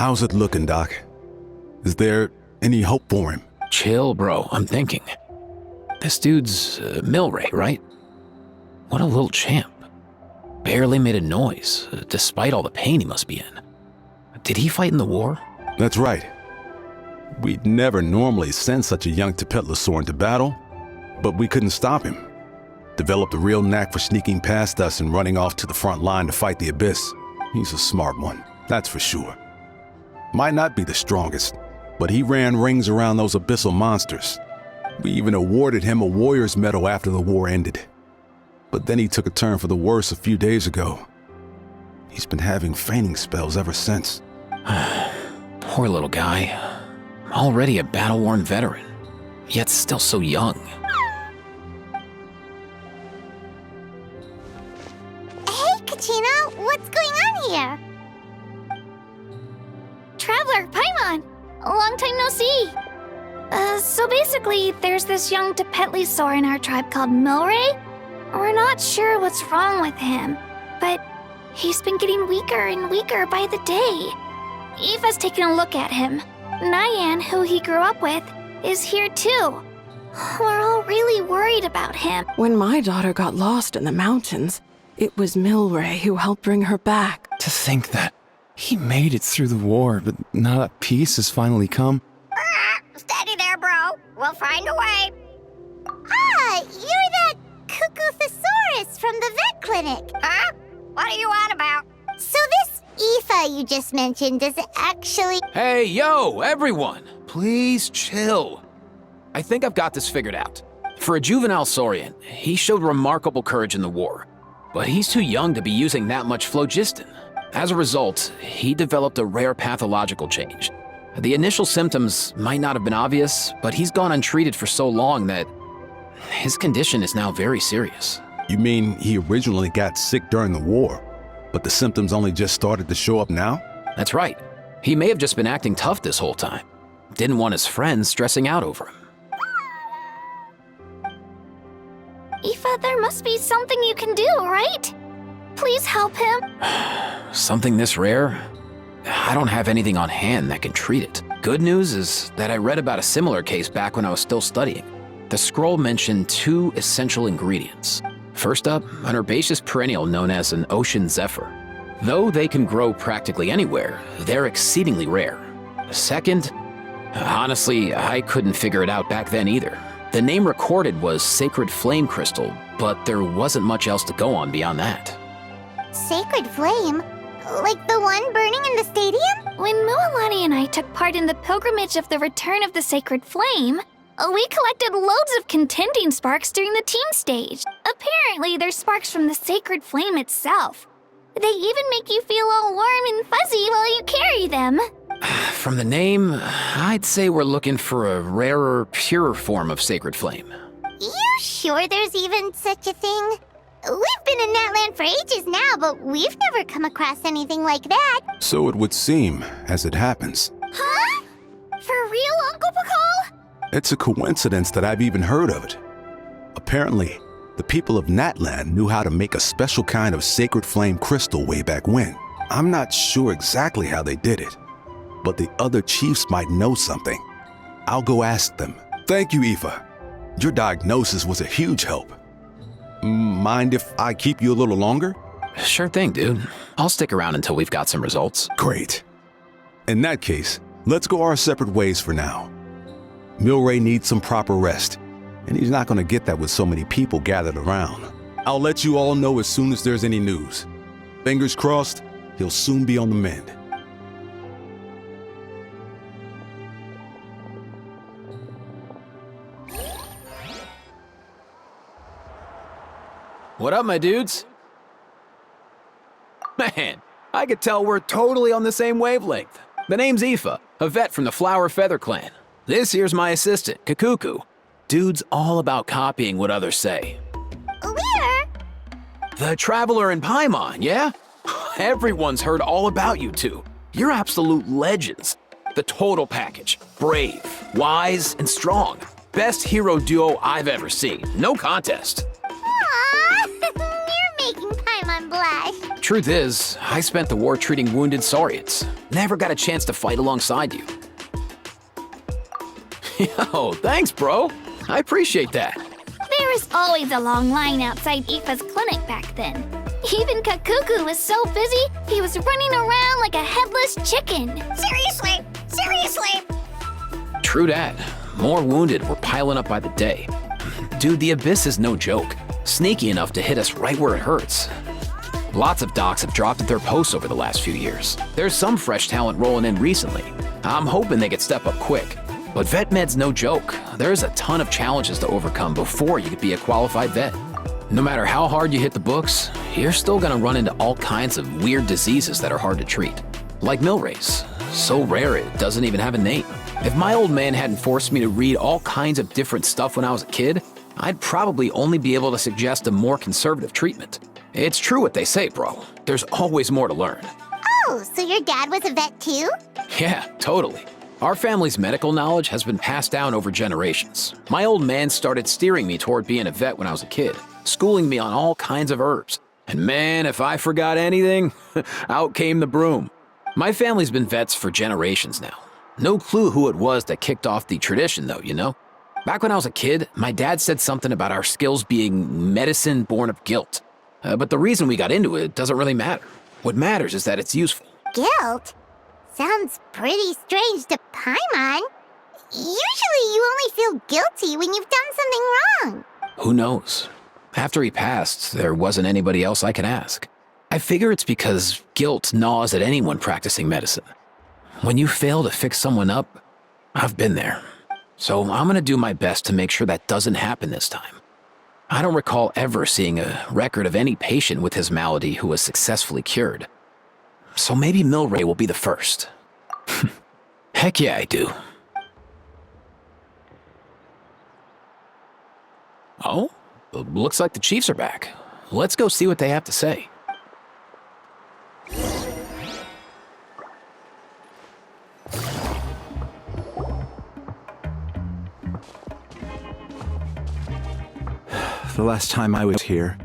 How's it looking, Doc? Is there any hope for him? Chill, bro. I'm thinking. This dude's Milray, right? What a little champ. Barely made a noise, despite all the pain he must be in. Did he fight in the war? That's right. We'd never normally send such a young Tepetlosaur into battle, but we couldn't stop him. Developed a real knack for sneaking past us and running off to the front line to fight the Abyss. He's a smart one, that's for sure. Might not be the strongest, but he ran rings around those abyssal monsters. We even awarded him a Warrior's Medal after the war ended. But then he took a turn for the worse a few days ago. He's been having fainting spells ever since. Poor little guy. Already a battle-worn veteran, yet still so young. Hey, Kachina, what's going on here? Traveler, Paimon! Long time no see! So basically, there's this young Tepetlosaur in our tribe called Milray. We're not sure what's wrong with him, but he's been getting weaker and weaker by the day. Eva's taking a look at him. Nyan, who he grew up with, is here too. We're all really worried about him. When my daughter got lost in the mountains, it was Milray who helped bring her back. To think that he made it through the war, but now that peace has finally come. Steady there, bro. We'll find a way. Ah, you're that Cuckoo-thesaurus from the vet clinic. Huh? What are you on about? So this Aoife you just mentioned, does it actually... Hey, yo, everyone! Please chill. I think I've got this figured out. For a juvenile saurian, he showed remarkable courage in the war, but he's too young to be using that much phlogiston. As a result, he developed a rare pathological change. The initial symptoms might not have been obvious, but he's gone untreated for so long that his condition is now very serious. You mean he originally got sick during the war, but the symptoms only just started to show up now? That's right. He may have just been acting tough this whole time. Didn't want his friends stressing out over him. Aoife, there must be something you can do, right? Please help him. Something this rare? I don't have anything on hand that can treat it. Good news is that I read about a similar case back when I was still studying. The scroll mentioned 2 essential ingredients. First up, an herbaceous perennial known as an ocean zephyr. Though they can grow practically anywhere, they're exceedingly rare. Second, honestly, I couldn't figure it out back then either. The name recorded was Sacred Flame Crystal, but there wasn't much else to go on beyond that. Sacred Flame? Like the one burning in the stadium? When Mualani and I took part in the pilgrimage of the Return of the Sacred Flame, we collected loads of contending sparks during the team stage. Apparently, they're sparks from the Sacred Flame itself. They even make you feel all warm and fuzzy while you carry them. From the name, I'd say we're looking for a rarer, purer form of Sacred Flame. You sure there's even such a thing? We've been in that land for ages now, but we've never come across anything like that. So it would seem, as it happens. Huh? For real, Uncle Pakal? It's a coincidence that I've even heard of it. Apparently, the people of Natland knew how to make a special kind of sacred flame crystal way back when. I'm not sure exactly how they did it, but the other chiefs might know something. I'll go ask them. Thank you, Aoife. Your diagnosis was a huge help. Mind if I keep you a little longer? Sure thing, dude. I'll stick around until we've got some results. Great. In that case, let's go our separate ways for now. Milray needs some proper rest, and he's not going to get that with so many people gathered around. I'll let you all know as soon as there's any news. Fingers crossed, he'll soon be on the mend. What up, my dudes? Man, I could tell we're totally on the same wavelength. The name's Aoife, a vet from the Flower Feather clan. This here's my assistant, Kakuku. Dude's all about copying what others say. Where? The Traveler and Paimon, yeah? Everyone's heard all about you two. You're absolute legends. The total package. Brave, wise, and strong. Best hero duo I've ever seen. No contest. Aww, you're making Paimon blush. Truth is, I spent the war treating wounded Saurians. Never got a chance to fight alongside you. Yo, thanks, bro. I appreciate that. There was always a long line outside Aoife's clinic back then. Even Kakuku was so busy, he was running around like a headless chicken. Seriously? Seriously? True that. More wounded were piling up by the day. Dude, the Abyss is no joke. Sneaky enough to hit us right where it hurts. Lots of docs have dropped at their posts over the last few years. There's some fresh talent rolling in recently. I'm hoping they could step up quick. But vet med's no joke. There's a ton of challenges to overcome before you could be a qualified vet. No matter how hard you hit the books, you're still gonna run into all kinds of weird diseases that are hard to treat. Like Milray's. So rare it doesn't even have a name. If my old man hadn't forced me to read all kinds of different stuff when I was a kid, I'd probably only be able to suggest a more conservative treatment. It's true what they say, bro. There's always more to learn. Oh, so your dad was a vet too? Yeah, totally. Our family's medical knowledge has been passed down over generations. My old man started steering me toward being a vet when I was a kid, schooling me on all kinds of herbs. And man, if I forgot anything, out came the broom. My family's been vets for generations now. No clue who it was that kicked off the tradition though, you know? Back when I was a kid, my dad said something about our skills being medicine born of guilt. But the reason we got into it doesn't really matter. What matters is that it's useful. Guilt? Sounds pretty strange to Paimon. Usually you only feel guilty when you've done something wrong. Who knows? After he passed, there wasn't anybody else I could ask. I figure it's because guilt gnaws at anyone practicing medicine. When you fail to fix someone up, I've been there. So I'm gonna do my best to make sure that doesn't happen this time. I don't recall ever seeing a record of any patient with his malady who was successfully cured. So maybe Milray will be the first. Heck yeah, I do. Oh, looks like the Chiefs are back. Let's go see what they have to say. The last time I was here,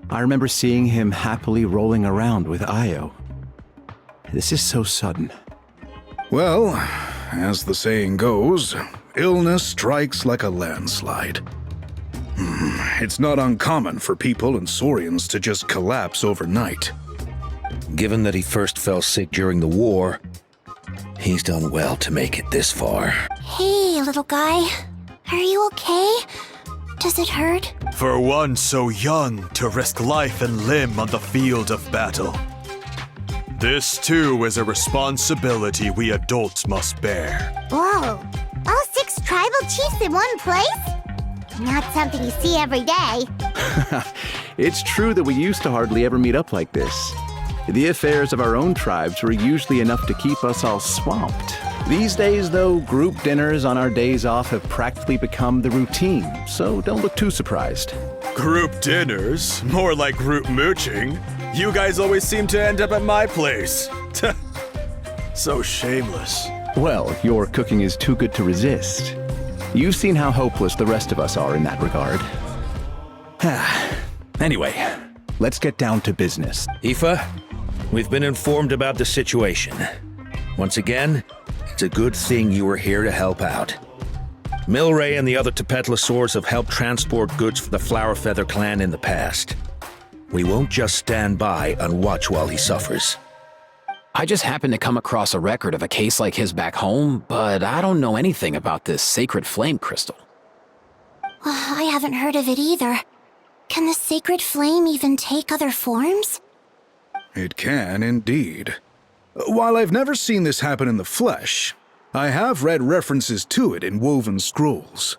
I remember seeing him happily rolling around with Io. This is so sudden. Well, as the saying goes, illness strikes like a landslide. It's not uncommon for people and Saurians to just collapse overnight. Given that he first fell sick during the war, he's done well to make it this far. Hey, little guy. Are you okay? Does it hurt? For one so young to risk life and limb on the field of battle. This too is a responsibility we adults must bear. Whoa. All 6 tribal chiefs in one place? Not something you see every day. It's true that we used to hardly ever meet up like this. The affairs of our own tribes were usually enough to keep us all swamped. These days, though, group dinners on our days off have practically become the routine, so don't look too surprised. Group dinners? More like group mooching. You guys always seem to end up at my place. So shameless. Well, your cooking is too good to resist. You've seen how hopeless the rest of us are in that regard. Anyway, let's get down to business. Aoife, we've been informed about the situation. Once again, it's a good thing you were here to help out. Milray and the other Tepetlosaurs have helped transport goods for the Flowerfeather clan in the past. We won't just stand by and watch while he suffers. I just happened to come across a record of a case like his back home, but I don't know anything about this sacred flame crystal. I haven't heard of it either. Can the sacred flame even take other forms? It can indeed. While I've never seen this happen in the flesh, I have read references to it in woven scrolls.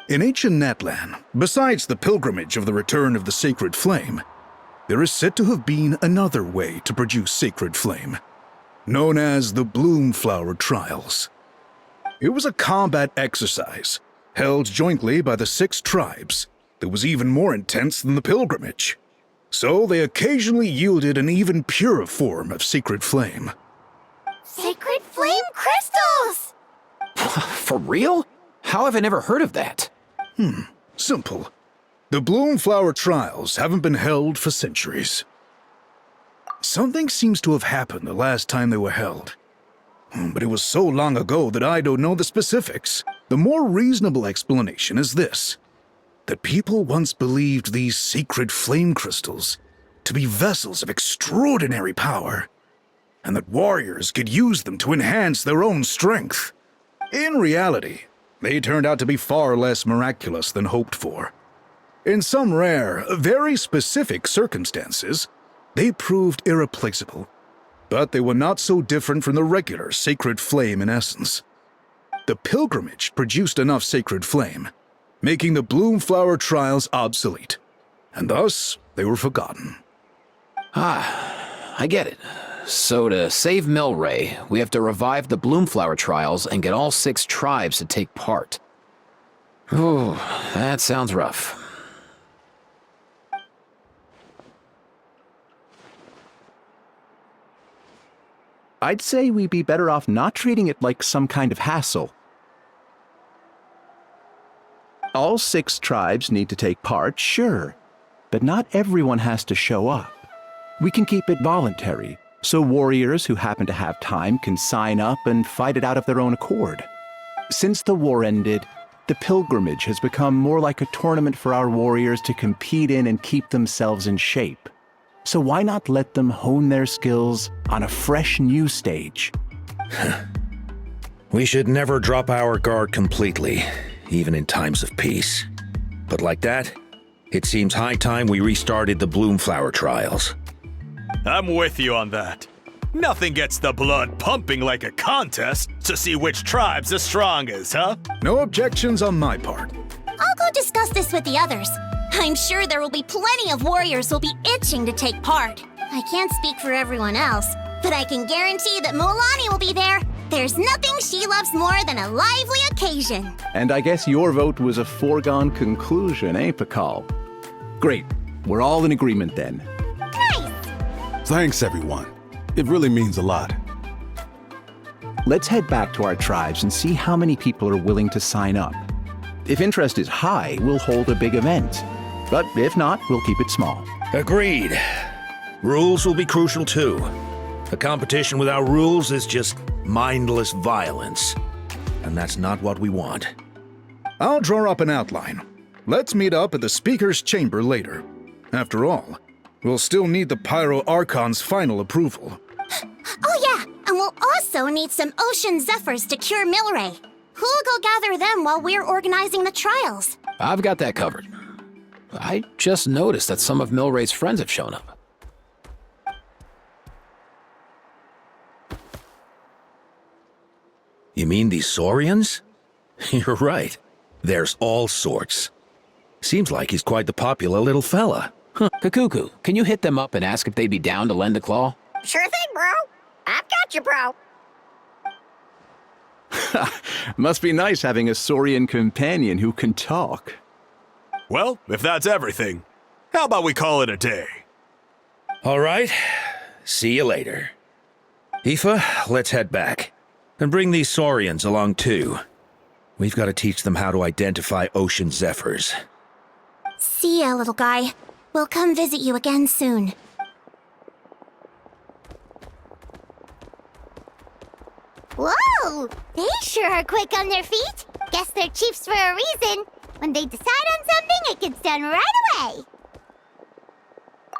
In ancient Natlan, besides the pilgrimage of the return of the sacred flame, there is said to have been another way to produce sacred flame, known as the Bloom Flower Trials. It was a combat exercise, held jointly by the 6 tribes, that was even more intense than the pilgrimage. So they occasionally yielded an even purer form of sacred flame. Sacred flame crystals! For real? How have I never heard of that? Simple. The Bloom Flower Trials haven't been held for centuries. Something seems to have happened the last time they were held. But it was so long ago that I don't know the specifics. The more reasonable explanation is this: that people once believed these sacred flame crystals to be vessels of extraordinary power, and that warriors could use them to enhance their own strength. In reality, they turned out to be far less miraculous than hoped for. In some rare, very specific circumstances, they proved irreplaceable, but they were not so different from the regular sacred flame in essence. The pilgrimage produced enough sacred flame, making the Bloomflower trials obsolete, and thus they were forgotten. I get it. So to save Milray, we have to revive the Bloomflower trials and get all 6 tribes to take part. Ooh, that sounds rough. I'd say we'd be better off not treating it like some kind of hassle. All 6 tribes need to take part, sure, but not everyone has to show up. We can keep it voluntary, so warriors who happen to have time can sign up and fight it out of their own accord. Since the war ended, the pilgrimage has become more like a tournament for our warriors to compete in and keep themselves in shape. So why not let them hone their skills on a fresh new stage? We should never drop our guard completely, even in times of peace. But like that, it seems high time we restarted the Bloomflower trials. I'm with you on that. Nothing gets the blood pumping like a contest to see which tribe's the strongest, huh? No objections on my part. I'll go discuss this with the others. I'm sure there will be plenty of warriors who'll be itching to take part. I can't speak for everyone else, but I can guarantee that Mulani will be there. There's nothing she loves more than a lively occasion. And I guess your vote was a foregone conclusion, eh, Pakal? Great. We're all in agreement then. Nice! Thanks, everyone. It really means a lot. Let's head back to our tribes and see how many people are willing to sign up. If interest is high, we'll hold a big event. But if not, we'll keep it small. Agreed. Rules will be crucial too. A competition without rules is just mindless violence. And that's not what we want. I'll draw up an outline. Let's meet up at the Speaker's Chamber later. After all, we'll still need the Pyro Archon's final approval. Oh yeah, and we'll also need some Ocean Zephyrs to cure Milray. Who'll go gather them while we're organizing the trials? I've got that covered. I just noticed that some of Milray's friends have shown up. You mean these Saurians? You're right. There's all sorts. Seems like he's quite the popular little fella. Kakuku, can you hit them up and ask if they'd be down to lend a claw? Sure thing, bro. I've got you, bro. Must be nice having a Saurian companion who can talk. Well, if that's everything, how about we call it a day? All right. See you later. Aoife, let's head back. And bring these Saurians along too. We've got to teach them how to identify ocean zephyrs. See ya, little guy. We'll come visit you again soon. Whoa! They sure are quick on their feet. Guess they're chiefs for a reason. When they decide on something, it gets done right away.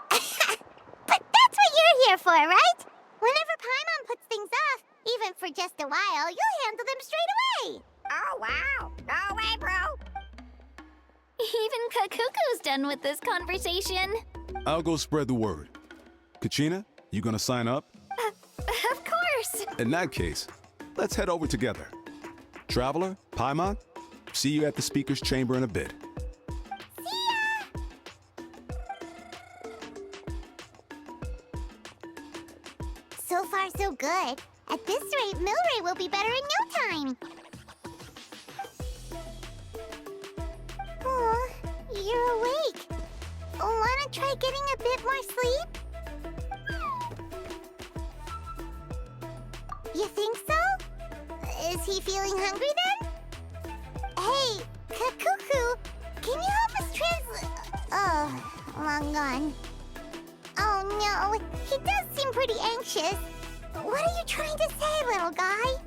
But that's what you're here for, right? Whenever Paimon puts things off, even for just a while, you'll handle them straight away. Oh, wow. Go away, bro. Even Kakuku's done with this conversation. I'll go spread the word. Kachina, you gonna sign up? Of course. In that case, let's head over together. Traveler, Paimon, see you at the Speaker's Chamber in a bit. So far, so good. At this rate, Milray will be better in no time. Oh, you're awake. Wanna try getting a bit more sleep? You think so? Is he feeling hungry then? Hey, Kakuku, can you help us translate? Oh, long gone. Oh no, he does seem pretty anxious. What are you trying to say, little guy?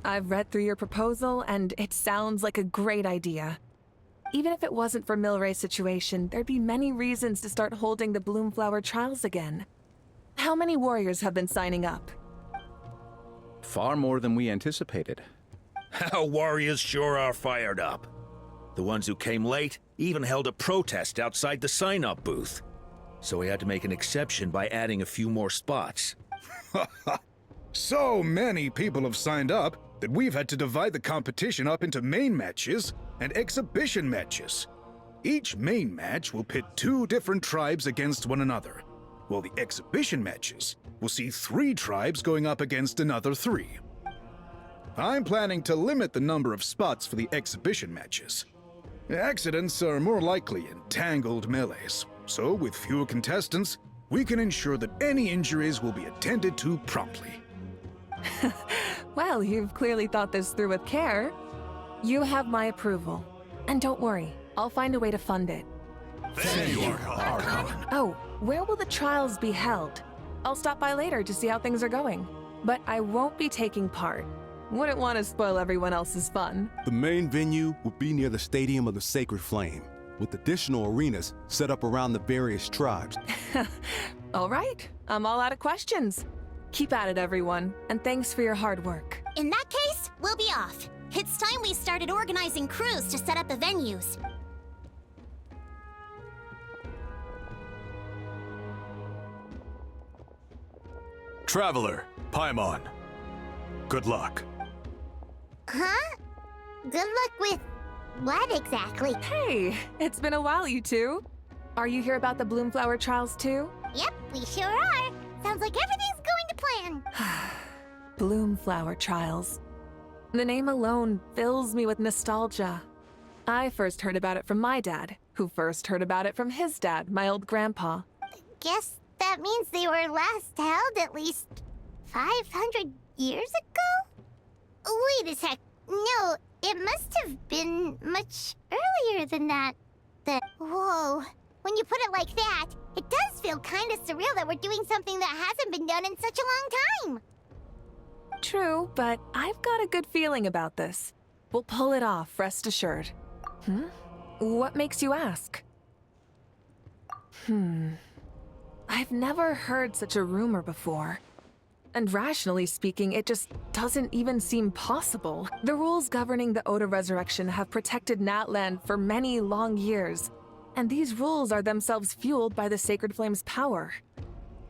I've read through your proposal, and it sounds like a great idea. Even if it wasn't for Milray's situation, there'd be many reasons to start holding the Bloomflower trials again. How many warriors have been signing up? Far more than we anticipated. Our warriors sure are fired up. The ones who came late even held a protest outside the sign-up booth. So we had to make an exception by adding a few more spots. So many people have signed up that we've had to divide the competition up into main matches and exhibition matches. Each main match will pit 2 different tribes against one another, while the exhibition matches will see 3 tribes going up against another 3. I'm planning to limit the number of spots for the exhibition matches. Accidents are more likely in tangled melees, so with fewer contestants, we can ensure that any injuries will be attended to promptly. Well, you've clearly thought this through with care. You have my approval. And don't worry, I'll find a way to fund it. Thank you, Archon. Oh, where will the trials be held? I'll stop by later to see how things are going. But I won't be taking part. Wouldn't want to spoil everyone else's fun. The main venue will be near the Stadium of the Sacred Flame, with additional arenas set up around the various tribes. All right, I'm all out of questions. Keep at it, everyone, and thanks for your hard work. In that case, we'll be off. It's time we started organizing crews to set up the venues. Traveler, Paimon. Good luck. Huh? Good luck with what exactly? Hey, it's been a while, you two. Are you here about the Bloomflower trials too? Yep, we sure are. Sounds like everything's going to plan. Bloomflower trials. The name alone fills me with nostalgia. I first heard about it from my dad, who first heard about it from his dad, my old grandpa. Guess that means they were last held at least 500 years ago? Wait a sec. No, it must have been much earlier than that. Whoa. When you put it like that, it does feel kind of surreal that we're doing something that hasn't been done in such a long time. True, but I've got a good feeling about this. We'll pull it off, rest assured. What makes you ask? I've never heard such a rumor before. And rationally speaking, it just doesn't even seem possible. The rules governing the Oda resurrection have protected Natland for many long years, and these rules are themselves fueled by the Sacred Flame's power.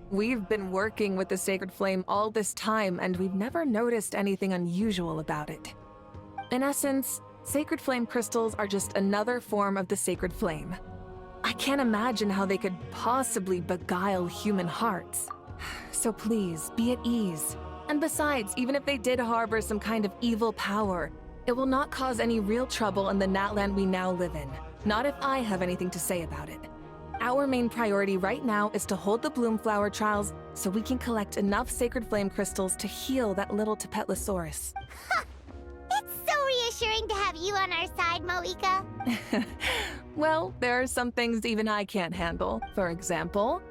We've been working with the Sacred Flame all this time, and we've never noticed anything unusual about it. In essence, Sacred Flame crystals are just another form of the Sacred Flame. I can't imagine how they could possibly beguile human hearts. So please, be at ease. And besides, even if they did harbor some kind of evil power, it will not cause any real trouble in the Natland we now live in. Not if I have anything to say about it. Our main priority right now is to hold the Bloomflower trials so we can collect enough Sacred Flame crystals to heal that little Tapetlosaurus. It's so reassuring to have you on our side, Moeka. Well, there are some things even I can't handle. For example,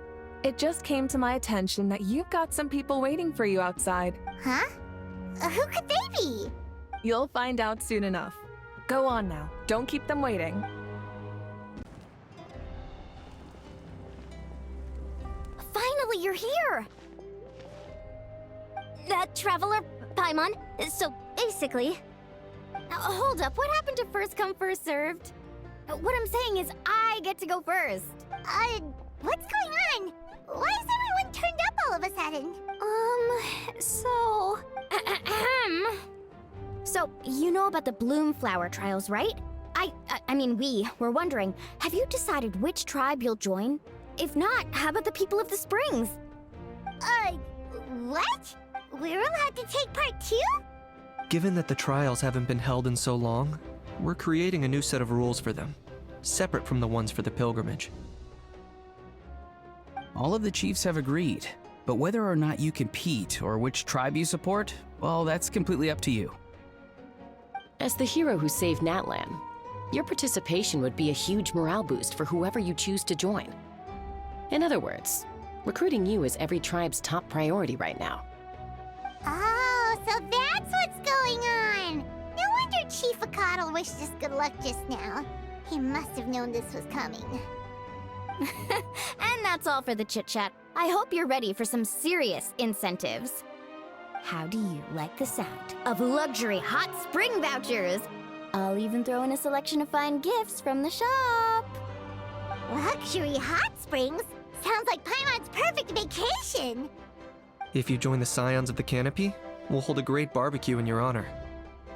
it just came to my attention that you've got some people waiting for you outside. Huh? Who could they be? You'll find out soon enough. Go on now. Don't keep them waiting. Finally, you're here! That traveler, Paimon, so basically... hold up, what happened to first come, first served? What I'm saying is I get to go first. What's going on? Why is everyone turned up all of a sudden? So... So, you know about the Bloomflower trials, right? I mean, we were wondering, have you decided which tribe you'll join? If not, how about the people of the Springs? What? We're allowed to take part too? Given that the trials haven't been held in so long, we're creating a new set of rules for them, separate from the ones for the pilgrimage. All of the chiefs have agreed, but whether or not you compete or which tribe you support, well, that's completely up to you. As the hero who saved Natlan, your participation would be a huge morale boost for whoever you choose to join. In other words, recruiting you is every tribe's top priority right now. Oh, so that's what's going on! No wonder Chief Acatl wished us good luck just now. He must have known this was coming. And that's all for the chit-chat. I hope you're ready for some serious incentives. How do you like the sound of luxury hot spring vouchers? I'll even throw in a selection of fine gifts from the shop. Luxury hot springs? Sounds like Paimon's perfect vacation! If you join the Scions of the Canopy, we'll hold a great barbecue in your honor.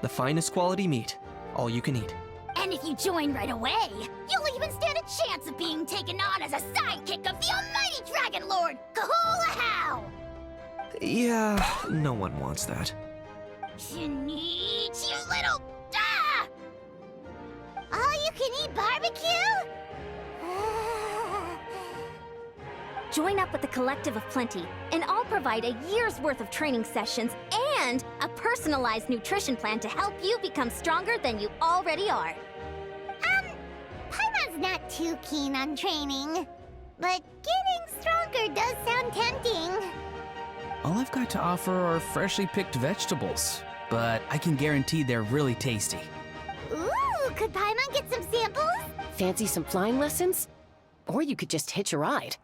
The finest quality meat, all you can eat. And if you join right away, you'll even stand a chance of being taken on as a sidekick of the almighty Dragon Lord, Kahula-How! Yeah, no one wants that. Neat, you little... All-you-can-eat barbecue? Join up with the Collective of Plenty, and I'll provide a year's worth of training sessions and a personalized nutrition plan to help you become stronger than you already are. Paimon's not too keen on training, but getting stronger does sound tempting. All I've got to offer are freshly picked vegetables, but I can guarantee they're really tasty. Ooh, could Paimon get some samples? Fancy some flying lessons? Or you could just hitch a ride.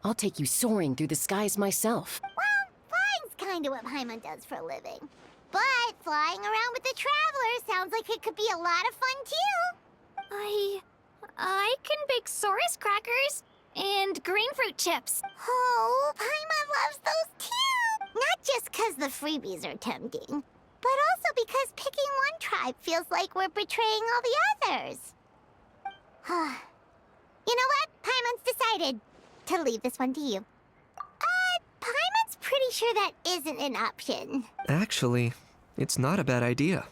I'll take you soaring through the skies myself. Well, flying's kinda what Paimon does for a living. But flying around with the Traveler sounds like it could be a lot of fun too. I can bake Saurus crackers and green fruit chips. Oh, Paimon loves those too! Not just 'cause the freebies are tempting, but also because picking one tribe feels like we're betraying all the others. You know what? Paimon's decided to leave this one to you. Paimon's pretty sure that isn't an option. Actually, it's not a bad idea.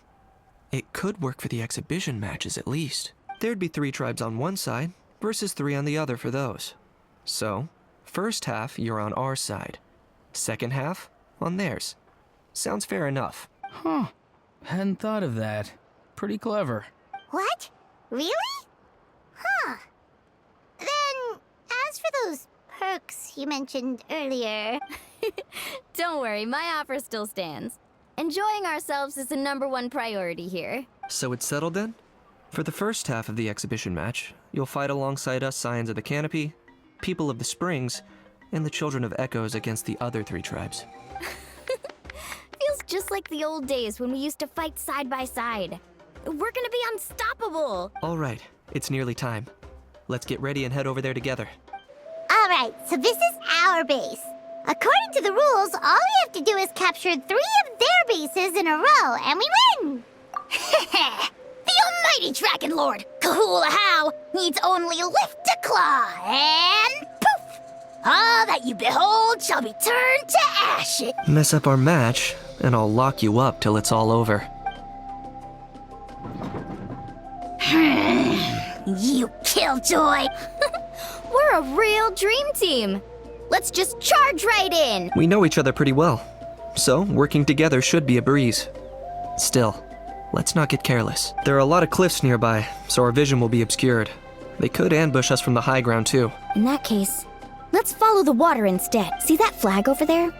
It could work for the exhibition matches at least. There'd be 3 tribes on one side versus 3 on the other for those. So, first half you're on our side. Second half on theirs. Sounds fair enough. Huh. Hadn't thought of that. pretty clever. What? Really? Huh. Then, as for those perks you mentioned earlier... Don't worry, my offer still stands. Enjoying ourselves is the #1 priority here. So it's settled then? For the first half of the exhibition match, you'll fight alongside us Scions of the Canopy, People of the Springs, and the Children of Echoes against the other 3 tribes. Feels just like the old days when we used to fight side by side. We're gonna be unstoppable! All right, it's nearly time. Let's get ready and head over there together. Alright, so this is our base. According to the rules, all we have to do is capture 3 of their bases in a row, and we win! The almighty Dragon Lord, Kahula needs only lift a claw, and poof! All that you behold shall be turned to ashes. Mess up our match, and I'll lock you up till it's all over. You killjoy! We're a real dream team! Let's just charge right in! We know each other pretty well, so working together should be a breeze. Still, let's not get careless. There are a lot of cliffs nearby, so our vision will be obscured. They could ambush us from the high ground too. In that case, let's follow the water instead. See that flag over there?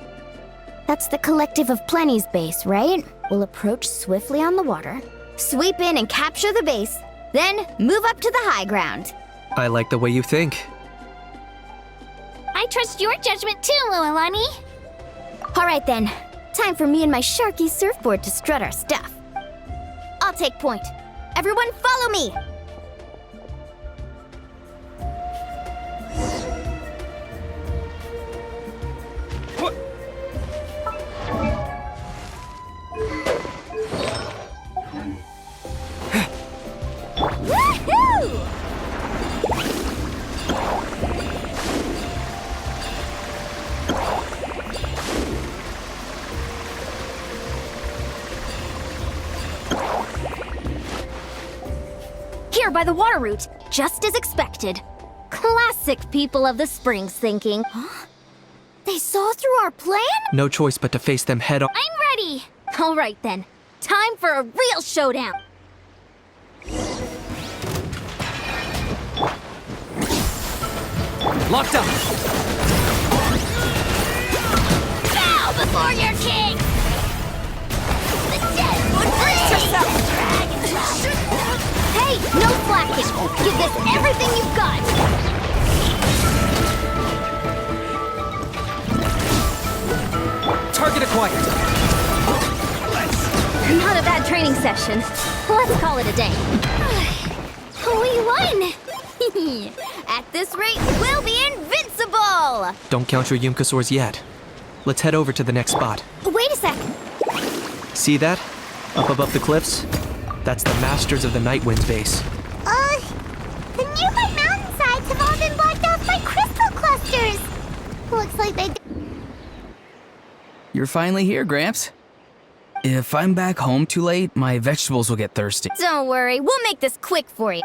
That's the Collective of Plenty's base, right? We'll approach swiftly on the water, sweep in and capture the base, then move up to the high ground. I like the way you think. I trust your judgment too, Mualani. All right then, time for me and my Sharky surfboard to strut our stuff. I'll take point. Everyone follow me! Woohoo! Here by the water route, just as expected. Classic People of the Springs thinking. Huh? They saw through our plan? No choice but to face them head on. I'm ready! All right then, time for a real showdown. Locked up! Bow before your king! The dead would brace yourself! Hey, no slacking! Give this everything you've got! Target acquired! Not a bad training session. Let's call it a day. We won! At this rate, we'll be invincible! Don't count your Yumkasaurs yet. Let's head over to the next spot. Wait a sec. See that? Up above the cliffs? That's the Masters of the Night Wind's base. The nearby mountainsides have all been blocked off by crystal clusters. Looks like they... You're finally here, Gramps. If I'm back home too late, my vegetables will get thirsty. Don't worry, we'll make this quick for you.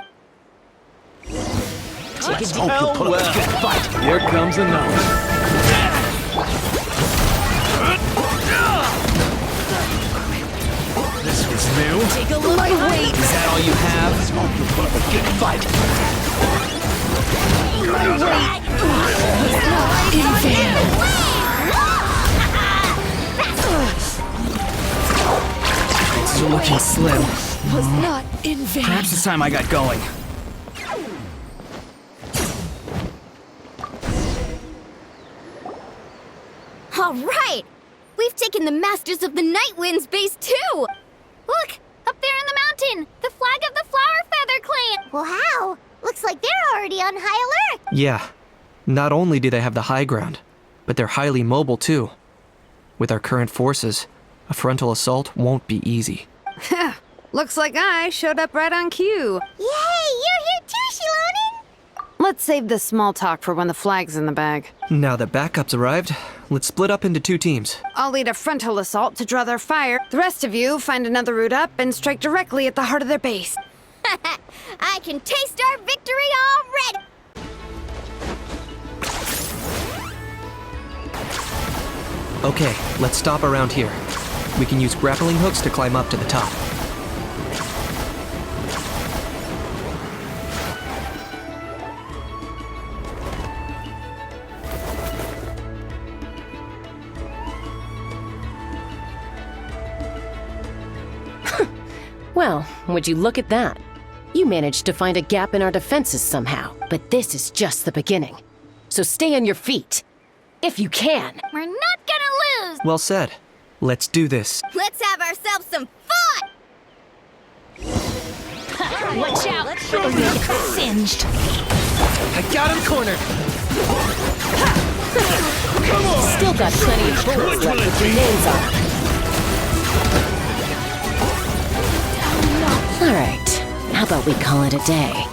Let's hope you put up a good fight. Here comes another. This was new. Take a look behind. Is that all you have? Let's hope you put up a good fight. You're looking slim. Was not in vain. Perhaps it's time I got going. All right! We've taken the Masters of the Night Wind's base too! Look! Up there in the mountain! The flag of the Flower Feather Clan! Wow! Looks like they're already on high alert! Yeah. Not only do they have the high ground, but they're highly mobile too. With our current forces, a frontal assault won't be easy. Looks like I showed up right on cue. Yay! You're here too, xilonen! Let's save the small talk for when the flag's in the bag. Now that backup's arrived, let's split up into 2 teams. I'll lead a frontal assault to draw their fire. The rest of you find another route up and strike directly at the heart of their base. I can taste our victory already! Okay, let's stop around here. We can use grappling hooks to climb up to the top. Well, would you look at that? You managed to find a gap in our defenses somehow, but this is just the beginning. So stay on your feet. If you can. We're not gonna lose! Well said. Let's do this. Let's have ourselves some fun! Watch out! Or you'll get singed. I got him cornered. Still got plenty of bullets left with your names on. All right. How about we call it a day?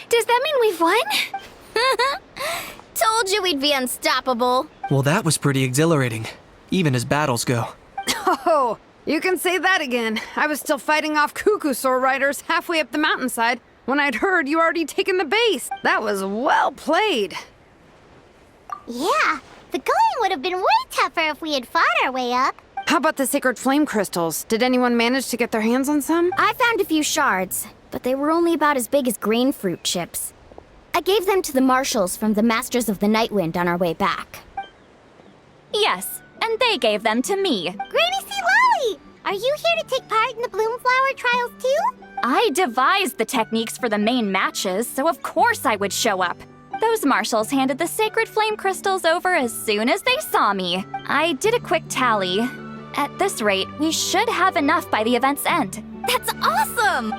Does that mean we've won? Told you we'd be unstoppable. Well, that was pretty exhilarating, even as battles go. Oh, you can say that again. I was still fighting off Cuckoosaur riders halfway up the mountainside when I'd heard you already taken the base. That was well played. Yeah, the going would have been way tougher if we had fought our way up. How about the sacred flame crystals? Did anyone manage to get their hands on some? I found a few shards, but they were only about as big as grain fruit chips. I gave them to the marshals from the Masters of the Nightwind on our way back. Yes, and they gave them to me. Granny C. Lolly! Are you here to take part in the Bloomflower trials too? I devised the techniques for the main matches, so of course I would show up. Those marshals handed the sacred flame crystals over as soon as they saw me. I did a quick tally. At this rate, we should have enough by the event's end. That's awesome!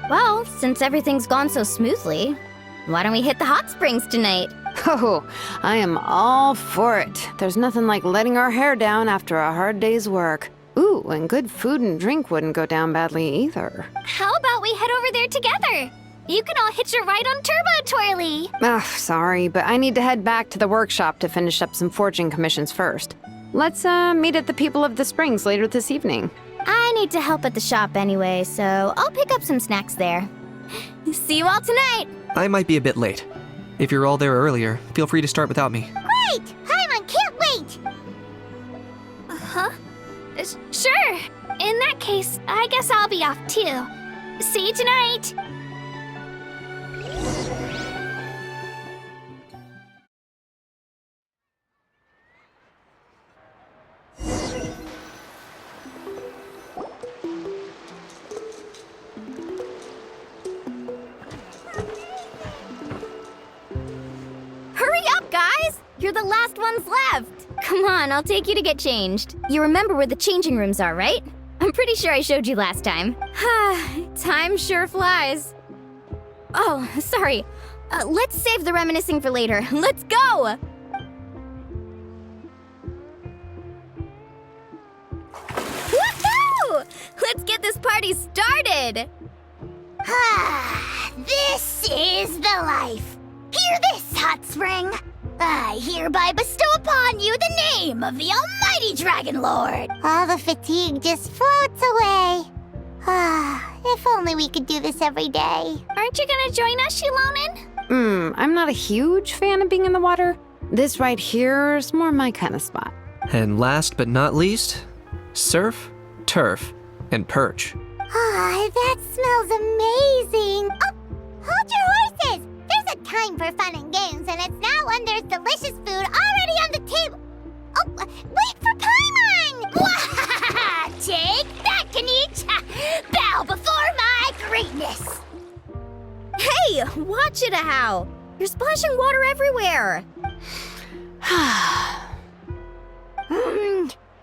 Well, since everything's gone so smoothly, why don't we hit the hot springs tonight? Oh, I am all for it. There's nothing like letting our hair down after a hard day's work. Ooh, and good food and drink wouldn't go down badly either. How about we head over there together? You can all hitch a ride on Turbo Twirly. Ugh, sorry, but I need to head back to the workshop to finish up some forging commissions first. Let's meet at the People of the Springs later this evening. I need to help at the shop anyway, so I'll pick up some snacks there. See you all tonight! I might be a bit late. If you're all there earlier, feel free to start without me. Great! Paimon can't wait! Huh? Sure. In that case, I guess I'll be off too. See you tonight! Hurry up, guys! You're the last ones left! Come on, I'll take you to get changed. You remember where the changing rooms are, right? I'm pretty sure I showed you last time. Time sure flies. Oh, sorry. Let's save the reminiscing for later. Let's go! Woohoo! Let's get this party started! This is the life. Hear this, Hot Spring. I hereby bestow upon you the name of the Almighty Dragon Lord. All the fatigue just floats away. If only we could do this every day. Aren't you gonna join us, xilonen? I'm not a huge fan of being in the water. This right here is more my kind of spot. And last but not least, surf, turf, and perch. That smells amazing. Oh, hold your horses. There's a time for fun and games, and it's now when there's delicious food already on the table. Oh, wait for Paimon! Take that, Kanich! Bow before my greatness! Hey, watch it, Ahow! You're splashing water everywhere!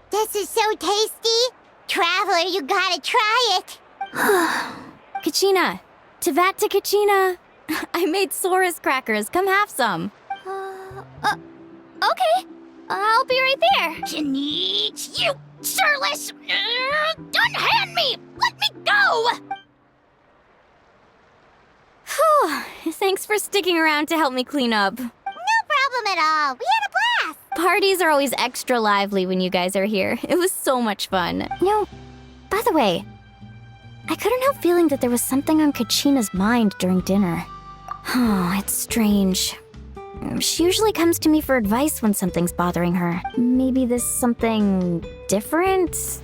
This is so tasty! Traveler, you gotta try it! Kachina! Tevat to Kachina! I made Sora's crackers. Come have some. Okay. I'll be right there. Kanich, you shirtless! Unhand me! Let me go! Whew. Thanks for sticking around to help me clean up. No problem at all. We had a blast! Parties are always extra lively when you guys are here. It was so much fun. By the way, I couldn't help feeling that there was something on Kachina's mind during dinner. Oh, it's strange. She usually comes to me for advice when something's bothering her. Maybe this something different?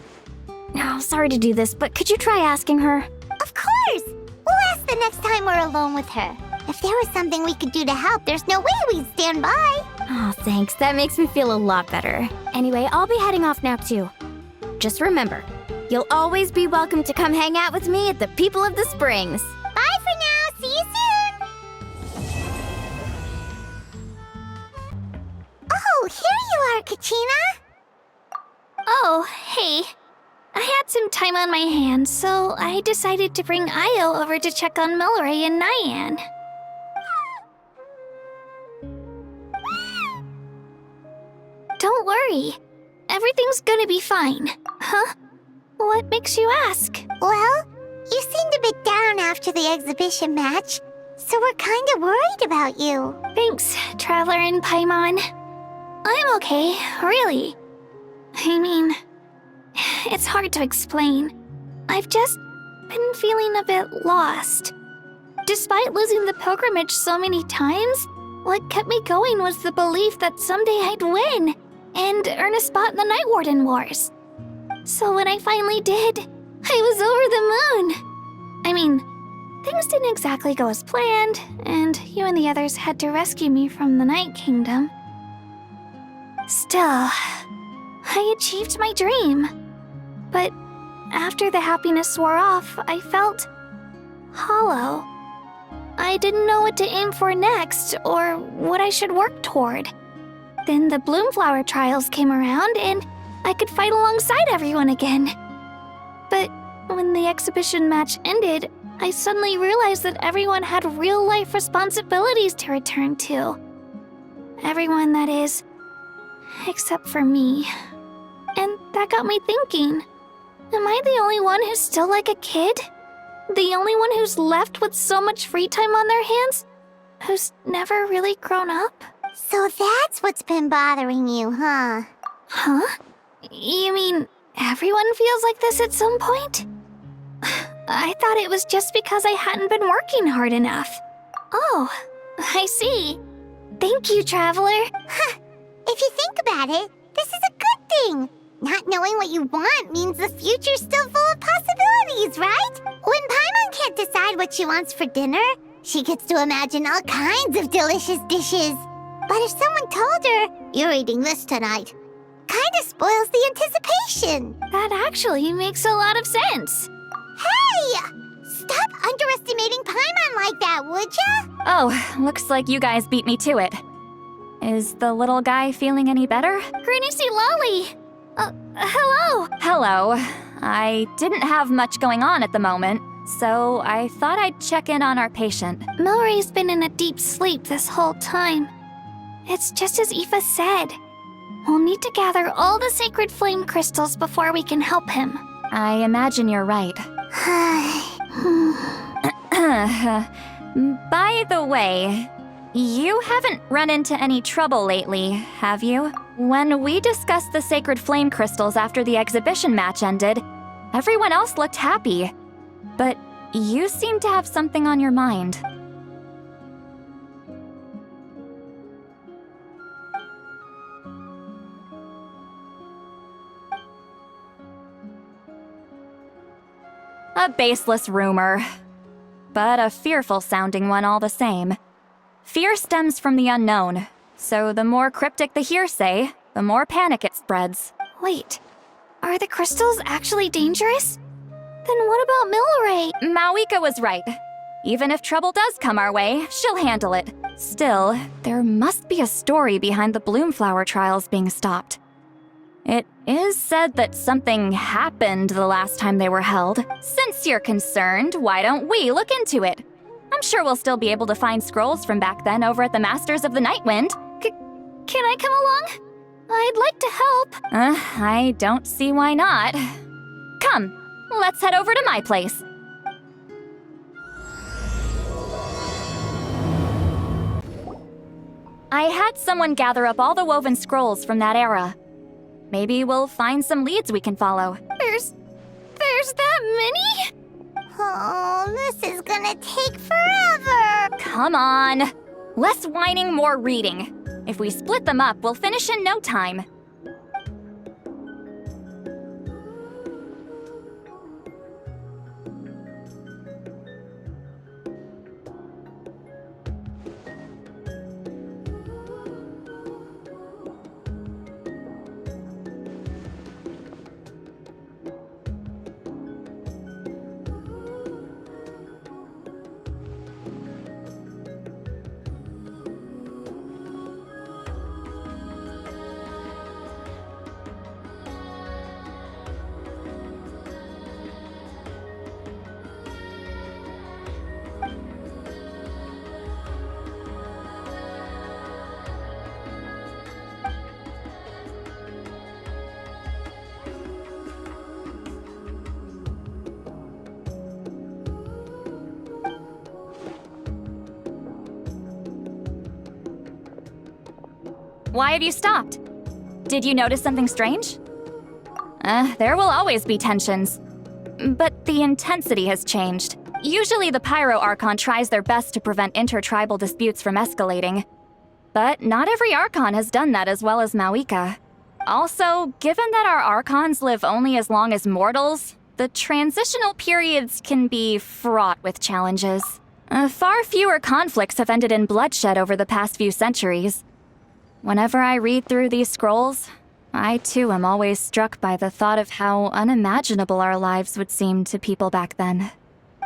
No, sorry to do this, but could you try asking her? Of course! We'll ask the next time we're alone with her. If there was something we could do to help, there's no way we'd stand by. Oh, thanks. That makes me feel a lot better. Anyway, I'll be heading off now too. Just remember, you'll always be welcome to come hang out with me at the People of the Springs. Bye for now. See you soon. Oh, here you are, Kachina. Oh, hey. I had some time on my hands, so I decided to bring Io over to check on Milray and Nyan. Don't worry. Everything's gonna be fine. Huh? What makes you ask? Well, you seemed a bit down after the exhibition match, so we're kinda worried about you. Thanks, Traveler and Paimon. I'm okay, really. I mean, it's hard to explain. I've just been feeling a bit lost. Despite losing the pilgrimage so many times, what kept me going was the belief that someday I'd win and earn a spot in the Night Warden Wars. So when I finally did, I was over the moon. I mean, things didn't exactly go as planned, and you and the others had to rescue me from the Night Kingdom. Still, I achieved my dream. But after the happiness wore off, I felt hollow. I didn't know what to aim for next or what I should work toward. Then the Bloomflower trials came around and I could fight alongside everyone again. But when the exhibition match ended, I suddenly realized that everyone had real-life responsibilities to return to. Everyone, that is, except for me. And that got me thinking. Am I the only one who's still like a kid? The only one who's left with so much free time on their hands? Who's never really grown up? So that's what's been bothering you, huh? Huh? You mean everyone feels like this at some point? I thought it was just because I hadn't been working hard enough. Oh, I see. Thank you, Traveler. Huh. If you think about it, this is a good thing. Not knowing what you want means the future's still full of possibilities, right? When Paimon can't decide what she wants for dinner, she gets to imagine all kinds of delicious dishes. But if someone told her, "You're eating this tonight," kinda spoils the anticipation. That actually makes a lot of sense. Hey! Stop underestimating Paimon like that, would ya? Oh, looks like you guys beat me to it. Is the little guy feeling any better? Granny C. Lolly! Hello! Hello. I didn't have much going on at the moment, so I thought I'd check in on our patient. Milray's been in a deep sleep this whole time. It's just as Aoife said. We'll need to gather all the sacred flame crystals before we can help him. I imagine you're right. By the way, you haven't run into any trouble lately, have you? When we discussed the sacred flame crystals after the exhibition match ended, everyone else looked happy. But you seem to have something on your mind. A baseless rumor, but a fearful-sounding one all the same. Fear stems from the unknown, so the more cryptic the hearsay, the more panic it spreads. Wait, are the crystals actually dangerous? Then what about Milray? Mawika was right. Even if trouble does come our way, she'll handle it. Still, there must be a story behind the Bloomflower trials being stopped. It is said that something happened the last time they were held. Since you're concerned, why don't we look into it? I'm sure we'll still be able to find scrolls from back then over at the Masters of the Nightwind. Can I come along? I'd like to help. I don't see why not. Come, let's head over to my place. I had someone gather up all the woven scrolls from that era. Maybe we'll find some leads we can follow. There's that many? Oh, this is gonna take forever. Come on. Less whining, more reading. If we split them up, we'll finish in no time. Why have you stopped? Did you notice something strange? There will always be tensions. But the intensity has changed. Usually the Pyro Archon tries their best to prevent intertribal disputes from escalating. But not every Archon has done that as well as Mawika. Also, given that our Archons live only as long as mortals, the transitional periods can be fraught with challenges. Far fewer conflicts have ended in bloodshed over the past few centuries. Whenever I read through these scrolls, I too am always struck by the thought of how unimaginable our lives would seem to people back then.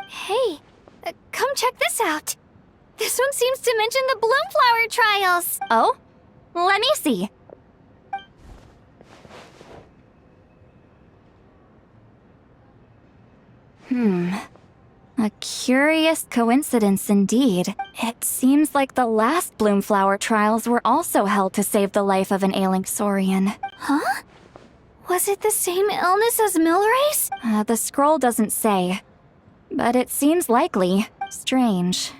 Hey, come check this out. This one seems to mention the Bloomflower trials. Oh? Let me see. A curious coincidence indeed. It seems like the last Bloomflower trials were also held to save the life of an ailing Saurian. Huh? Was it the same illness as Milray's? The scroll doesn't say. But it seems likely. Strange.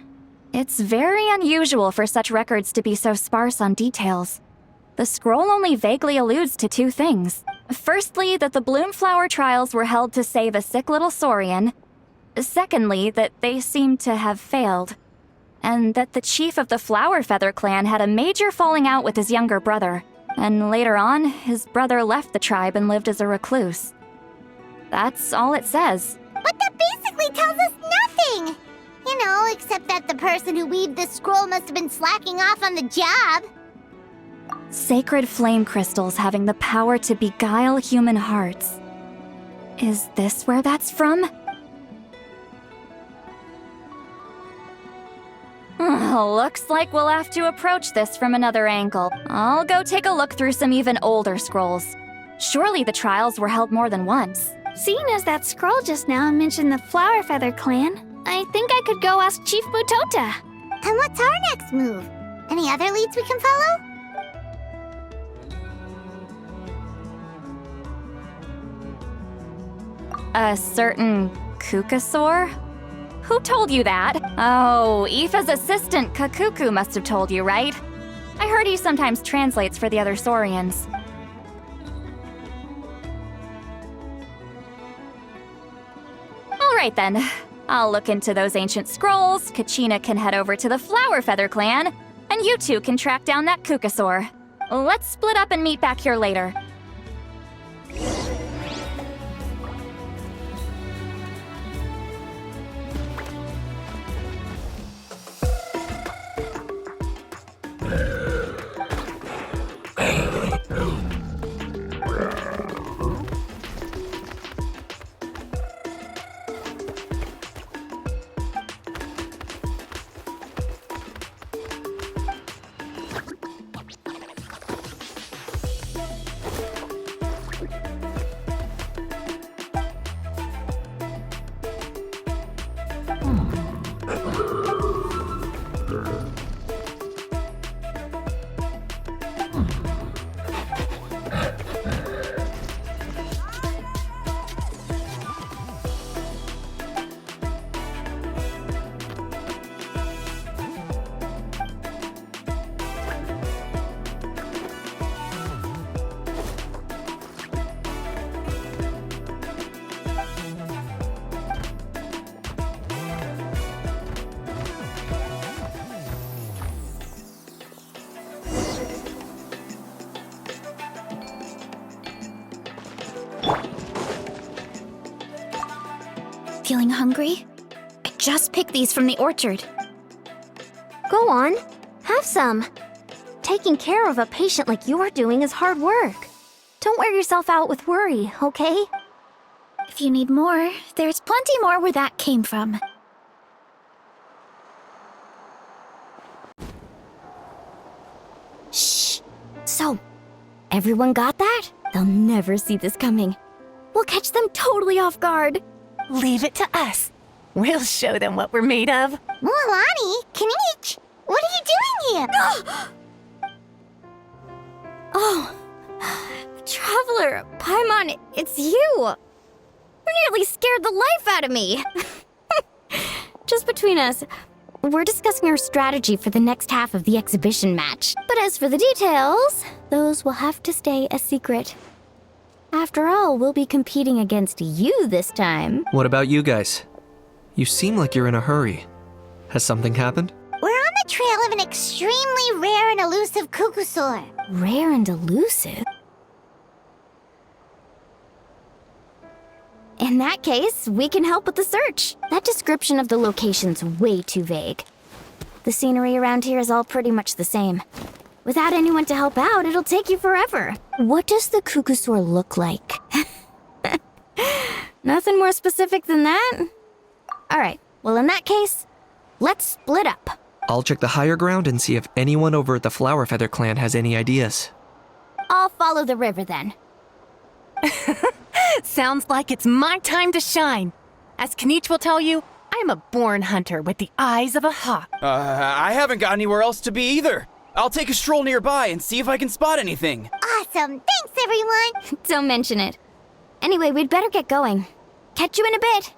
It's very unusual for such records to be so sparse on details. The scroll only vaguely alludes to two things. Firstly, that the Bloomflower trials were held to save a sick little Saurian. Secondly, that they seem to have failed. And that the chief of the Flower Feather clan had a major falling out with his younger brother. And later on, his brother left the tribe and lived as a recluse. That's all it says. But that basically tells us nothing! You know, except that the person who weaved this scroll must have been slacking off on the job. Sacred flame crystals having the power to beguile human hearts. Is this where that's from? Looks like we'll have to approach this from another angle. I'll go take a look through some even older scrolls. Surely the trials were held more than once. Seeing as that scroll just now mentioned the Flower Feather clan, I think I could go ask Chief Mutota. And what's our next move? Any other leads we can follow? A certain Kukasaur? Who told you that? Oh, Aoife's assistant, Kakuku, must have told you, right? I heard he sometimes translates for the other Saurians. Alright then. I'll look into those ancient scrolls, Kachina can head over to the Flower Feather clan, and you two can track down that Kukasaur. Let's split up and meet back here later. Feeling hungry? I just picked these from the orchard. Go on, have some. Taking care of a patient like you're doing is hard work. Don't wear yourself out with worry, okay? If you need more, there's plenty more where that came from. Shh. So, everyone got that? They'll never see this coming. We'll catch them totally off guard. Leave it to us. We'll show them what we're made of. Mualani, Kinich, what are you doing here? Oh, Traveler, Paimon, it's you! You nearly scared the life out of me! Just between us, we're discussing our strategy for the next half of the exhibition match. But as for the details, those will have to stay a secret. After all, we'll be competing against you this time. What about you guys? You seem like you're in a hurry. Has something happened? We're on the trail of an extremely rare and elusive cuckoosaur. Rare and elusive? In that case, we can help with the search. That description of the location's way too vague. The scenery around here is all pretty much the same. Without anyone to help out, it'll take you forever. What does the cuckoosaur look like? Nothing more specific than that? Alright, well in that case, let's split up. I'll check the higher ground and see if anyone over at the Flower Feather clan has any ideas. I'll follow the river then. Sounds like it's my time to shine. As Kniech will tell you, I'm a born hunter with the eyes of a hawk. I haven't got anywhere else to be either. I'll take a stroll nearby and see if I can spot anything. Awesome. Thanks, everyone. Don't mention it. Anyway, we'd better get going. Catch you in a bit.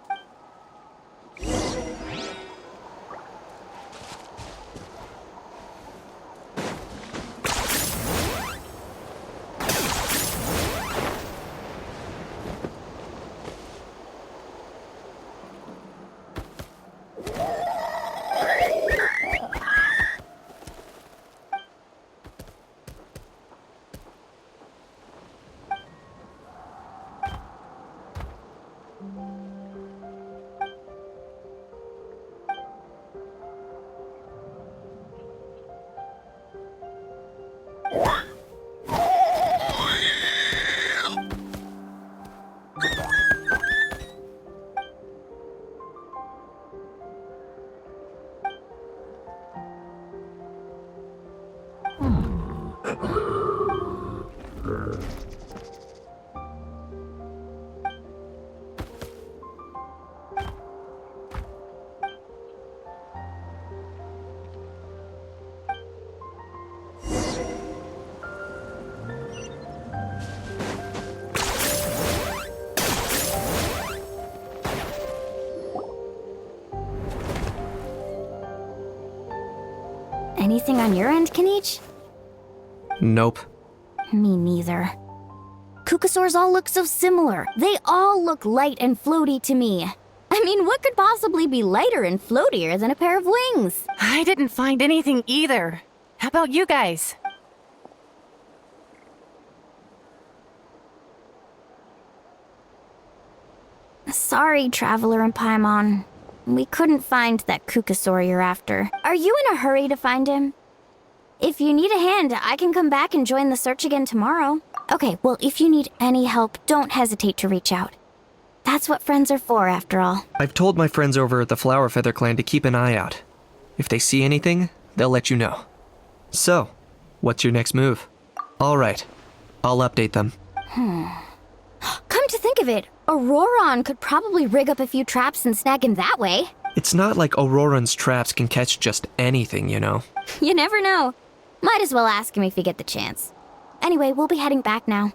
Anything on your end, Kniech? Nope. Me neither. Cuckoosaurs all look so similar. They all look light and floaty to me. I mean, what could possibly be lighter and floatier than a pair of wings? I didn't find anything either. How about you guys? Sorry, Traveler and Paimon. We couldn't find that Cuckoosaur you're after. Are you in a hurry to find him? If you need a hand, I can come back and join the search again tomorrow. Okay, well, if you need any help, don't hesitate to reach out. That's what friends are for, after all. I've told my friends over at the Flower Feather clan to keep an eye out. If they see anything, they'll let you know. So, what's your next move? All right, I'll update them. Come to think of it, Auroron could probably rig up a few traps and snag him that way. It's not like Auroran's traps can catch just anything, you know. You never know. Might as well ask him if you get the chance. Anyway, we'll be heading back now.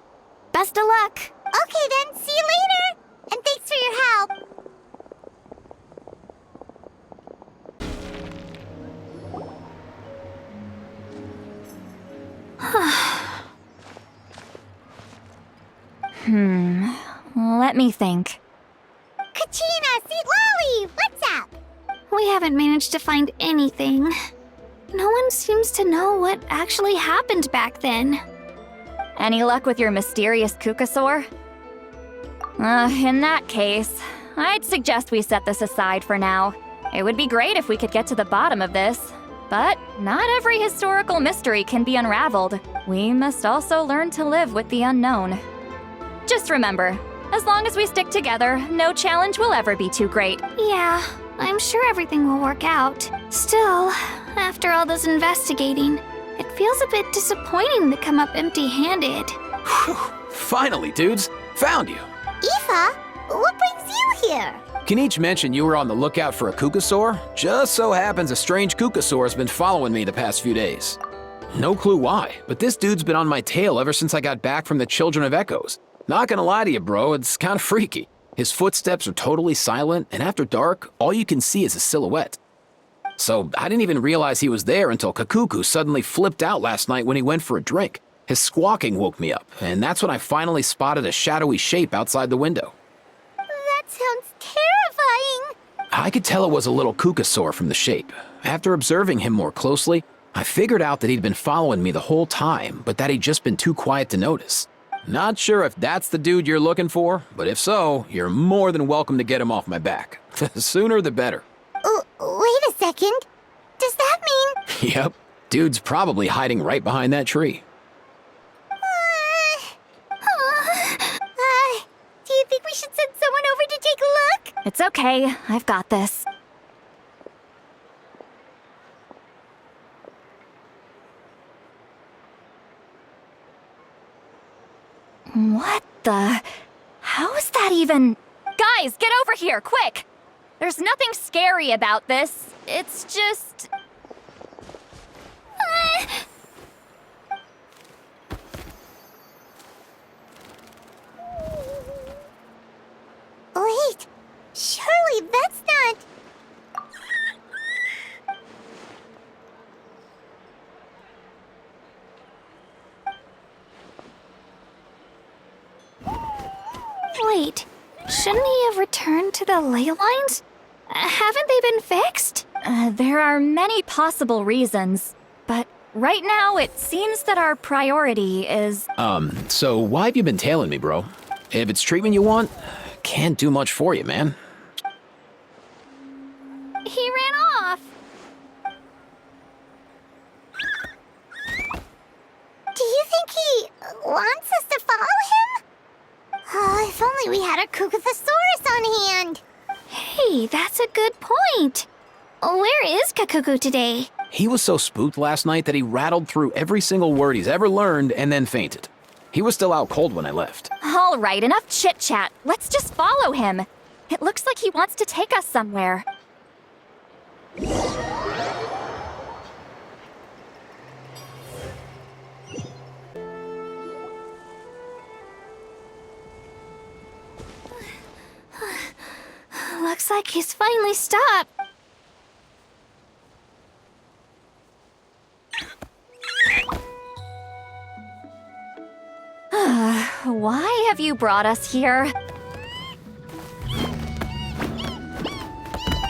Best of luck! Okay then, see you later! And thanks for your help! Let me think. Kachina, Seedlolly, what's up? We haven't managed to find anything. No one seems to know what actually happened back then. Any luck with your mysterious Cuckoosaur? In that case, I'd suggest we set this aside for now. It would be great if we could get to the bottom of this. But not every historical mystery can be unraveled. We must also learn to live with the unknown. Just remember, as long as we stick together, no challenge will ever be too great. Yeah, I'm sure everything will work out. Still, after all this investigating, it feels a bit disappointing to come up empty-handed. Finally, dudes. Found you. Aoife, what brings you here? Kniech mentioned you were on the lookout for a Cuckoosaur. Just so happens a strange Cuckoosaur has been following me the past few days. No clue why, but this dude's been on my tail ever since I got back from the Children of Echoes. Not gonna lie to you, bro, it's kinda freaky. His footsteps are totally silent, and after dark, all you can see is a silhouette. So I didn't even realize he was there until Kakuku suddenly flipped out last night when he went for a drink. His squawking woke me up, and that's when I finally spotted a shadowy shape outside the window. That sounds terrifying. I could tell it was a little Kukasaur from the shape. After observing him more closely, I figured out that he'd been following me the whole time, but that he'd just been too quiet to notice. Not sure if that's the dude you're looking for, but if so, you're more than welcome to get him off my back. The sooner the better. Wait a second. Does that mean... Yep, dude's probably hiding right behind that tree. Do you think we should send someone over to take a look? It's okay, I've got this. What the? How is that even? Guys, get over here, quick! There's nothing scary about this. It's just... Wait, surely that's not... Wait, shouldn't he have returned to the ley lines? Haven't they been fixed? There are many possible reasons, but right now it seems that our priority is... So why have you been tailing me, bro? If it's treatment you want, can't do much for you, man. He ran off. Do you think he wants us to follow him? Oh, if only we had a Kukathosaurus on hand. Hey, that's a good point. Where is Kakuku today? He was so spooked last night that he rattled through every single word he's ever learned and then fainted. He was still out cold when I left. All right, enough chit-chat. Let's just follow him. It looks like he wants to take us somewhere. Looks like he's finally stopped. Why have you brought us here?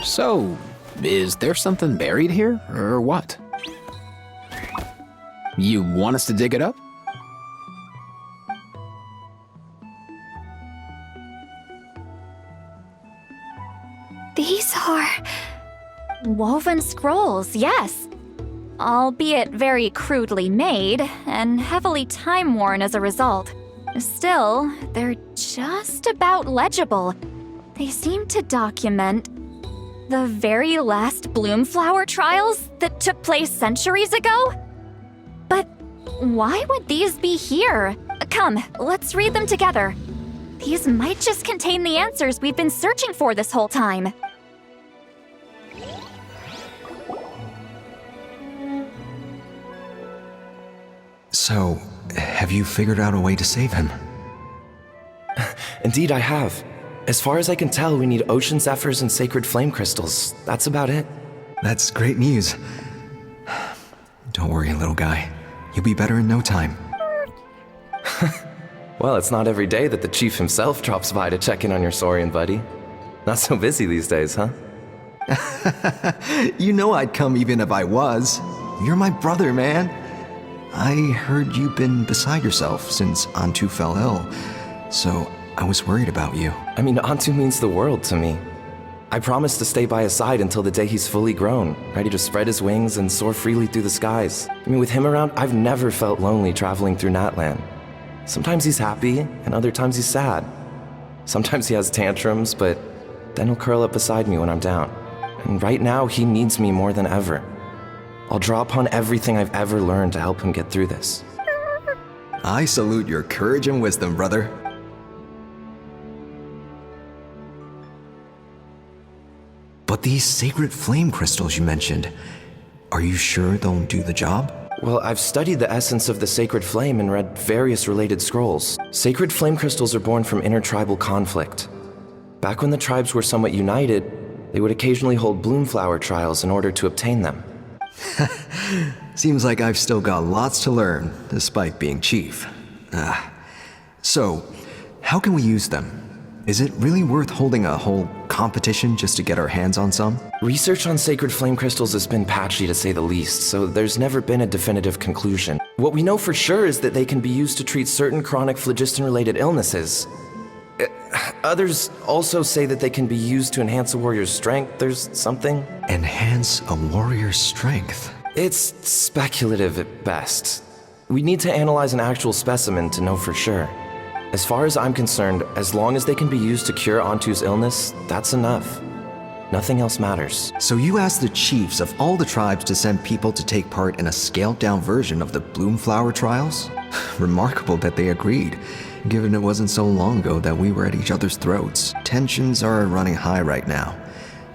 So, is there something buried here, or what? You want us to dig it up? These are... Woven scrolls, yes. Albeit very crudely made, and heavily time-worn as a result. Still, they're just about legible. They seem to document the very last Bloomflower trials that took place centuries ago? But why would these be here? Come, let's read them together. These might just contain the answers we've been searching for this whole time. So, have you figured out a way to save him? Indeed, I have. As far as I can tell, we need ocean zephyrs and sacred flame crystals. That's about it. That's great news. Don't worry, little guy. You'll be better in no time. Well, it's not every day that the chief himself drops by to check in on your Saurian buddy. Not so busy these days, huh? You know I'd come even if I was. You're my brother, man. I heard you've been beside yourself since Antu fell ill, so I was worried about you. I mean, Antu means the world to me. I promised to stay by his side until the day he's fully grown, ready to spread his wings and soar freely through the skies. I mean, with him around, I've never felt lonely traveling through Natlan. Sometimes he's happy, and other times he's sad. Sometimes he has tantrums, but then he'll curl up beside me when I'm down. And right now, he needs me more than ever. I'll draw upon everything I've ever learned to help him get through this. I salute your courage and wisdom, brother. But these sacred flame crystals you mentioned, are you sure they'll do the job? Well, I've studied the essence of the sacred flame and read various related scrolls. Sacred flame crystals are born from intertribal conflict. Back when the tribes were somewhat united, They would occasionally hold bloomflower trials in order to obtain them. Seems like I've still got lots to learn, despite being chief. So, how can we use them? Is it really worth holding a whole competition just to get our hands on some? Research on sacred flame crystals has been patchy to say the least, so there's never been a definitive conclusion. What we know for sure is that they can be used to treat certain chronic phlogiston-related illnesses. Others also say that they can be used to enhance a warrior's strength. There's something. Enhance a warrior's strength? It's speculative at best. We need to analyze an actual specimen to know for sure. As far as I'm concerned, as long as they can be used to cure Antu's illness, that's enough. Nothing else matters. So you asked the chiefs of all the tribes to send people to take part in a scaled-down version of the Bloomflower trials? Remarkable that they agreed, given it wasn't so long ago that we were at each other's throats. Tensions are running high right now.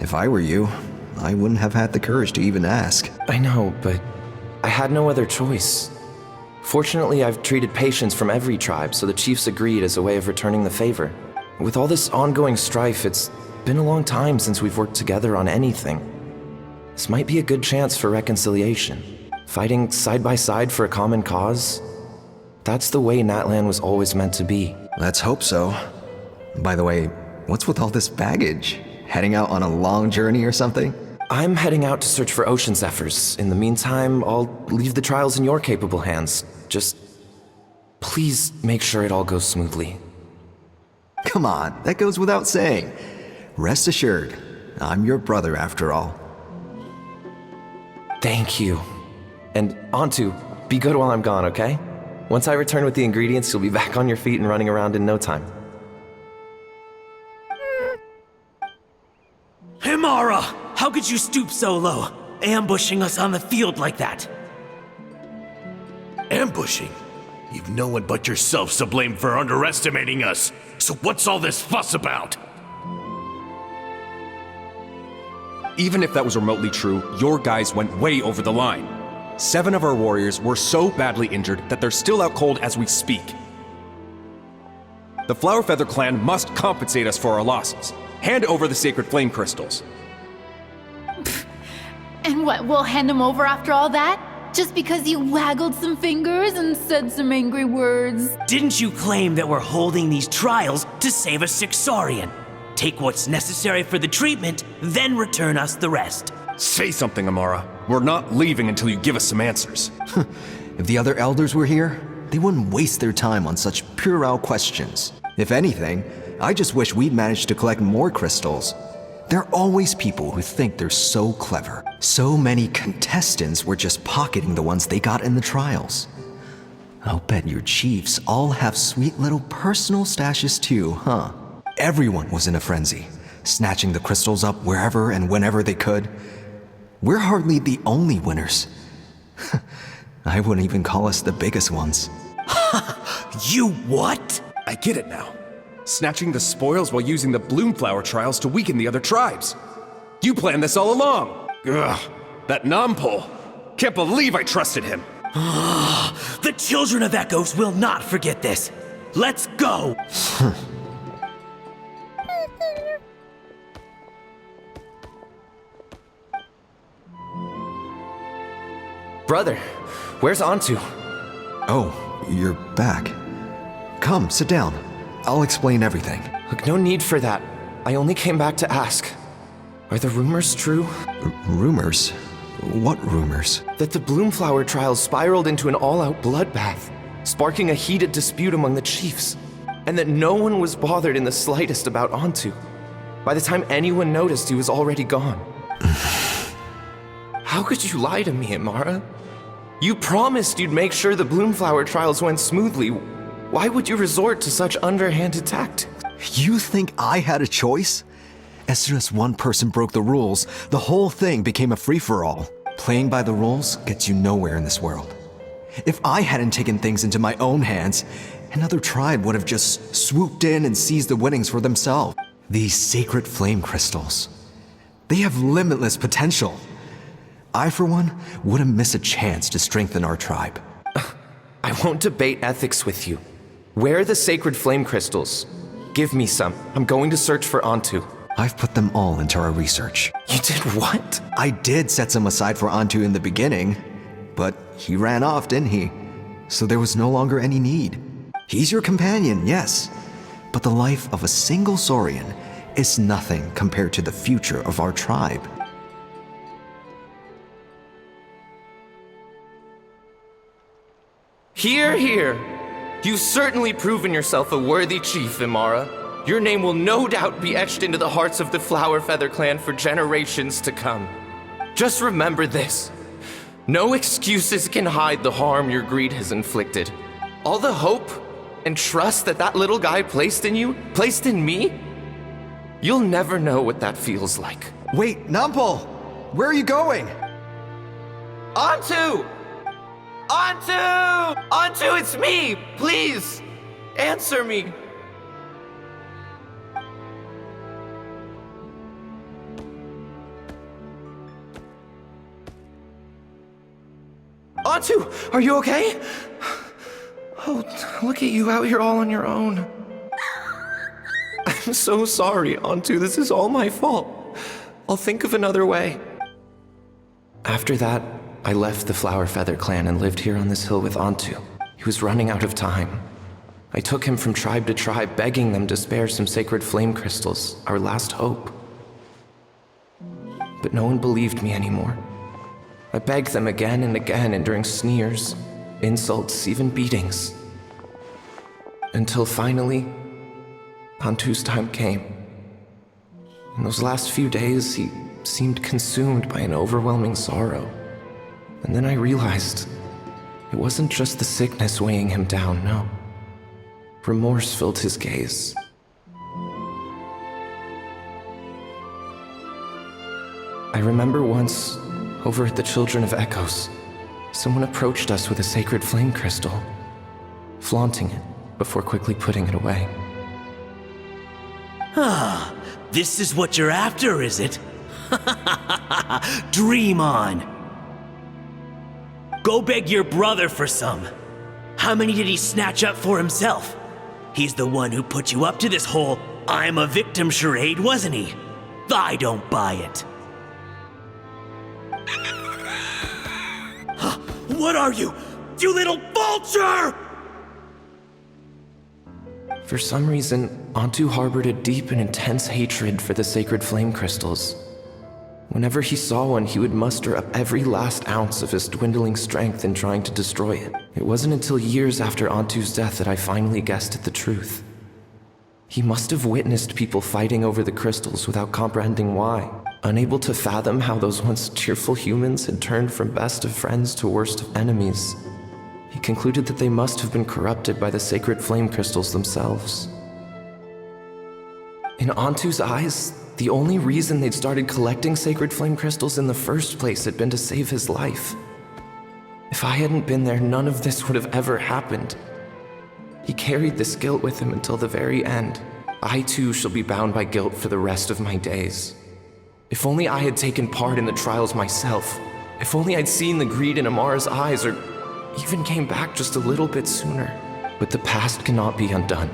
If I were you, I wouldn't have had the courage to even ask. I know, but I had no other choice. Fortunately, I've treated patients from every tribe, so the chiefs agreed as a way of returning the favor. With all this ongoing strife, it's been a long time since we've worked together on anything. This might be a good chance for reconciliation. Fighting side by side for a common cause? That's the way Natlan was always meant to be. Let's hope so. By the way, what's with all this baggage? Heading out on a long journey or something? I'm heading out to search for ocean zephyrs. In the meantime, I'll leave the trials in your capable hands. Just please make sure it all goes smoothly. Come on, that goes without saying. Rest assured, I'm your brother after all. Thank you. And Antu, be good while I'm gone, okay? Once I return with the ingredients, you'll be back on your feet and running around in no time. Himara! How could you stoop so low, ambushing us on the field like that? Ambushing? You've no one but yourself to blame for underestimating us. So what's all this fuss about? Even if that was remotely true, your guys went way over the line. 7 of our warriors were so badly injured that they're still out cold as we speak. The Flowerfeather clan must compensate us for our losses. Hand over the sacred flame crystals. And what, we'll hand them over after all that? Just because you waggled some fingers and said some angry words? Didn't you claim that we're holding these trials to save a Sixarian? Take what's necessary for the treatment, then return us the rest. Say something, Amara. We're not leaving until you give us some answers. If the other elders were here, they wouldn't waste their time on such puerile questions. If anything, I just wish we'd managed to collect more crystals. There are always people who think they're so clever. So many contestants were just pocketing the ones they got in the trials. I'll bet your chiefs all have sweet little personal stashes too, huh? Everyone was in a frenzy, snatching the crystals up wherever and whenever they could. We're hardly the only winners. I wouldn't even call us the biggest ones. You what? I get it now. Snatching the spoils while using the Bloomflower trials to weaken the other tribes. You planned this all along. Ugh, that Nompole. Can't believe I trusted him. The children of Echoes will not forget this. Let's go! Brother, where's Antu? Oh, you're back. Come, sit down. I'll explain everything. Look, no need for that. I only came back to ask. Are the rumors true? Rumors? What rumors? That the Bloomflower trials spiraled into an all-out bloodbath, sparking a heated dispute among the chiefs, and that no one was bothered in the slightest about Antu. By the time anyone noticed, he was already gone. How could you lie to me, Amara? You promised you'd make sure the Bloomflower trials went smoothly. Why would you resort to such underhanded tactics? You think I had a choice? As soon as one person broke the rules, the whole thing became a free-for-all. Playing by the rules gets you nowhere in this world. If I hadn't taken things into my own hands, another tribe would have just swooped in and seized the winnings for themselves. These sacred flame crystals, they have limitless potential. I, for one, wouldn't miss a chance to strengthen our tribe. I won't debate ethics with you. Where are the sacred flame crystals? Give me some. I'm going to search for Antu. I've put them all into our research. You did what? I did set some aside for Antu in the beginning, but he ran off, didn't he? So there was no longer any need. He's your companion, yes, but the life of a single Saurian is nothing compared to the future of our tribe. Hear, hear. You've certainly proven yourself a worthy chief, Imara. Your name will no doubt be etched into the hearts of the Flower Feather clan for generations to come. Just remember this. No excuses can hide the harm your greed has inflicted. All the hope and trust that little guy placed in you, placed in me, you'll never know what that feels like. Wait, Nampal! Where are you going? Antu! Antu! Antu, it's me! Please, answer me. Antu, are you okay? Oh, look at you out here all on your own. I'm so sorry, Antu. This is all my fault. I'll think of another way. After that, I left the Flower Feather clan and lived here on this hill with Antu. He was running out of time. I took him from tribe to tribe, begging them to spare some sacred flame crystals, our last hope. But no one believed me anymore. I begged them again and again, enduring sneers, insults, even beatings. Until finally, Antu's time came. In those last few days, he seemed consumed by an overwhelming sorrow. And then I realized it wasn't just the sickness weighing him down, no. Remorse filled his gaze. I remember once, over at the Children of Echoes, someone approached us with a sacred flame crystal, flaunting it before quickly putting it away. Ah, this is what you're after, is it? Dream on! Go beg your brother for some. How many did he snatch up for himself? He's the one who put you up to this whole I'm a victim charade, wasn't he? I don't buy it. What are you? You little vulture! For some reason, Antu harbored a deep and intense hatred for the sacred flame crystals. Whenever he saw one, he would muster up every last ounce of his dwindling strength in trying to destroy it. It wasn't until years after Antu's death that I finally guessed at the truth. He must have witnessed people fighting over the crystals without comprehending why. Unable to fathom how those once cheerful humans had turned from best of friends to worst of enemies, he concluded that they must have been corrupted by the sacred flame crystals themselves. In Antu's eyes, the only reason they'd started collecting sacred flame crystals in the first place had been to save his life. If I hadn't been there, none of this would have ever happened. He carried this guilt with him until the very end. I too shall be bound by guilt for the rest of my days. If only I had taken part in the trials myself. If only I'd seen the greed in Amara's eyes, or even came back just a little bit sooner. But the past cannot be undone.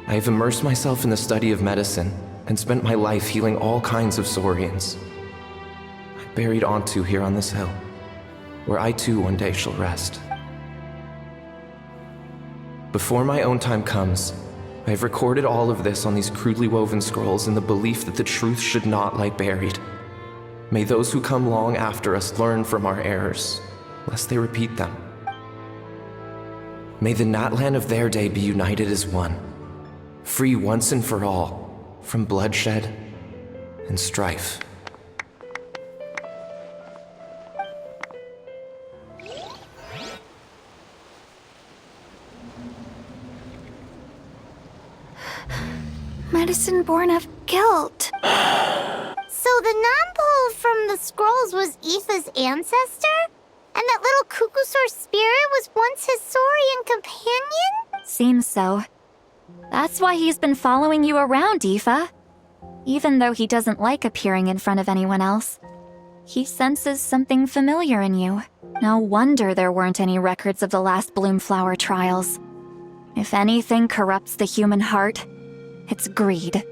I have immersed myself in the study of medicine and spent my life healing all kinds of Saurians. I buried Antu here on this hill, where I too one day shall rest. Before my own time comes, I have recorded all of this on these crudely woven scrolls in the belief that the truth should not lie buried. May those who come long after us learn from our errors, lest they repeat them. May the Natlan of their day be united as one, free once and for all from bloodshed and strife. Medicine born of guilt. So the non-pole from the scrolls was Aoife's ancestor? And that little Kukusaur spirit was once his Saurian companion? Seems so. That's why he's been following you around, Aoife. Even though he doesn't like appearing in front of anyone else. He senses something familiar in you. No wonder there weren't any records of the last Bloomflower trials. If anything corrupts the human heart, it's greed.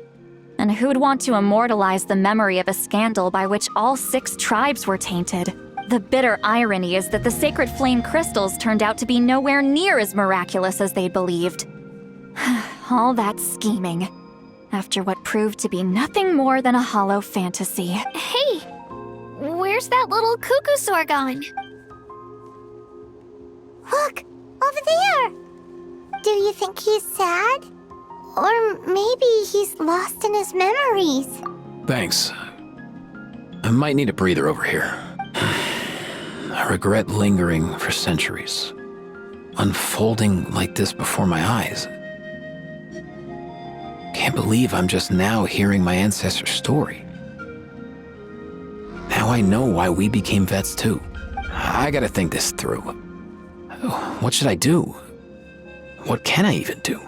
And who'd want to immortalize the memory of a scandal by which all 6 tribes were tainted? The bitter irony is that the sacred flame crystals turned out to be nowhere near as miraculous as they'd believed. All that scheming, after what proved to be nothing more than a hollow fantasy. Hey, where's that little cuckoo gone? Look, over there! Do you think he's sad? Or maybe he's lost in his memories. Thanks. I might need a breather over here. A regret lingering for centuries. Unfolding like this before my eyes. Can't believe I'm just now hearing my ancestor's story. Now I know why we became vets too. I gotta think this through. What should I do? What can I even do?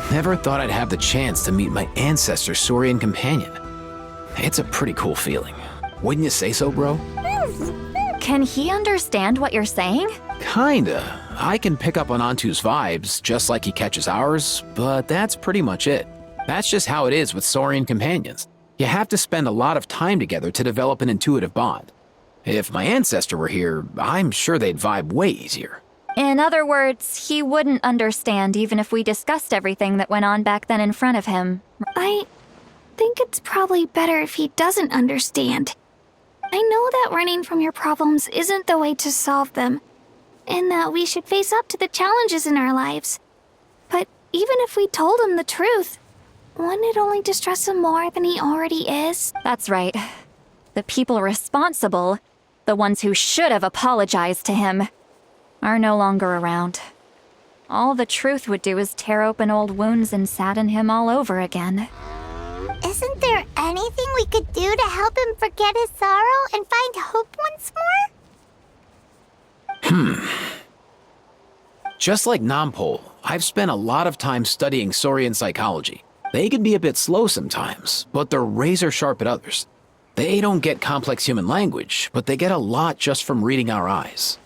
Never thought I'd have the chance to meet my ancestor's Saurian companion. It's a pretty cool feeling. Wouldn't you say so, bro? Can he understand what you're saying? Kinda. I can pick up on Antu's vibes, just like he catches ours, but that's pretty much it. That's just how it is with Saurian companions. You have to spend a lot of time together to develop an intuitive bond. If my ancestor were here, I'm sure they'd vibe way easier. In other words, he wouldn't understand even if we discussed everything that went on back then in front of him. I think it's probably better if he doesn't understand. I know that running from your problems isn't the way to solve them, and that we should face up to the challenges in our lives. But even if we told him the truth, wouldn't it only distress him more than he already is? That's right. The people responsible, the ones who should have apologized to him, are no longer around. All the truth would do is tear open old wounds and sadden him all over again. Isn't there anything we could do to help him forget his sorrow and find hope once more? Just like Nampol, I've spent a lot of time studying Saurian psychology. They can be a bit slow sometimes, but they're razor sharp at others. They don't get complex human language, but they get a lot just from reading our eyes.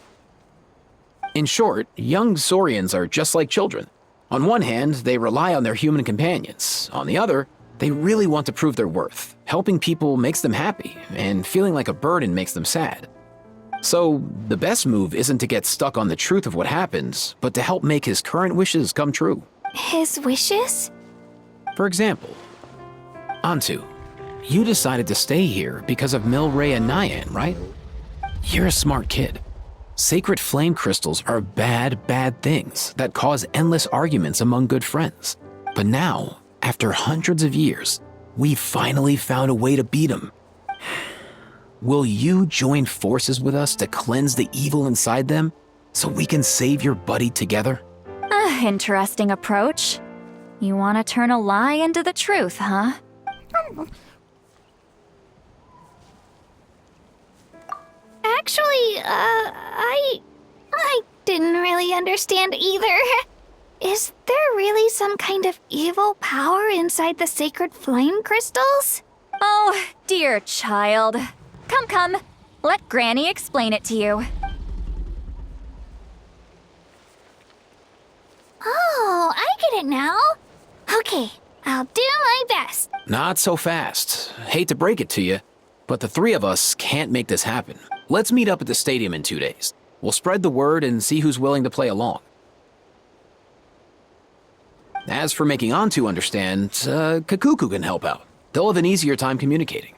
In short, young Saurians are just like children. On one hand, they rely on their human companions. On the other, they really want to prove their worth. Helping people makes them happy, and feeling like a burden makes them sad. So, the best move isn't to get stuck on the truth of what happens, but to help make his current wishes come true. His wishes? For example, Antu, you decided to stay here because of Milray and Nyan, right? You're a smart kid. Sacred flame crystals are bad, bad things that cause endless arguments among good friends. But now, after hundreds of years, we finally found a way to beat them. Will you join forces with us to cleanse the evil inside them so we can save your buddy together? Interesting approach. You want to turn a lie into the truth, huh? Actually, I didn't really understand either. Is there really some kind of evil power inside the sacred flame crystals? Oh, dear child. Come. Let Granny explain it to you. Oh, I get it now. Okay, I'll do my best. Not so fast. Hate to break it to you, but the three of us can't make this happen. Let's meet up at the stadium in 2 days. We'll spread the word and see who's willing to play along. As for making Antu understand, Kakuku can help out. They'll have an easier time communicating.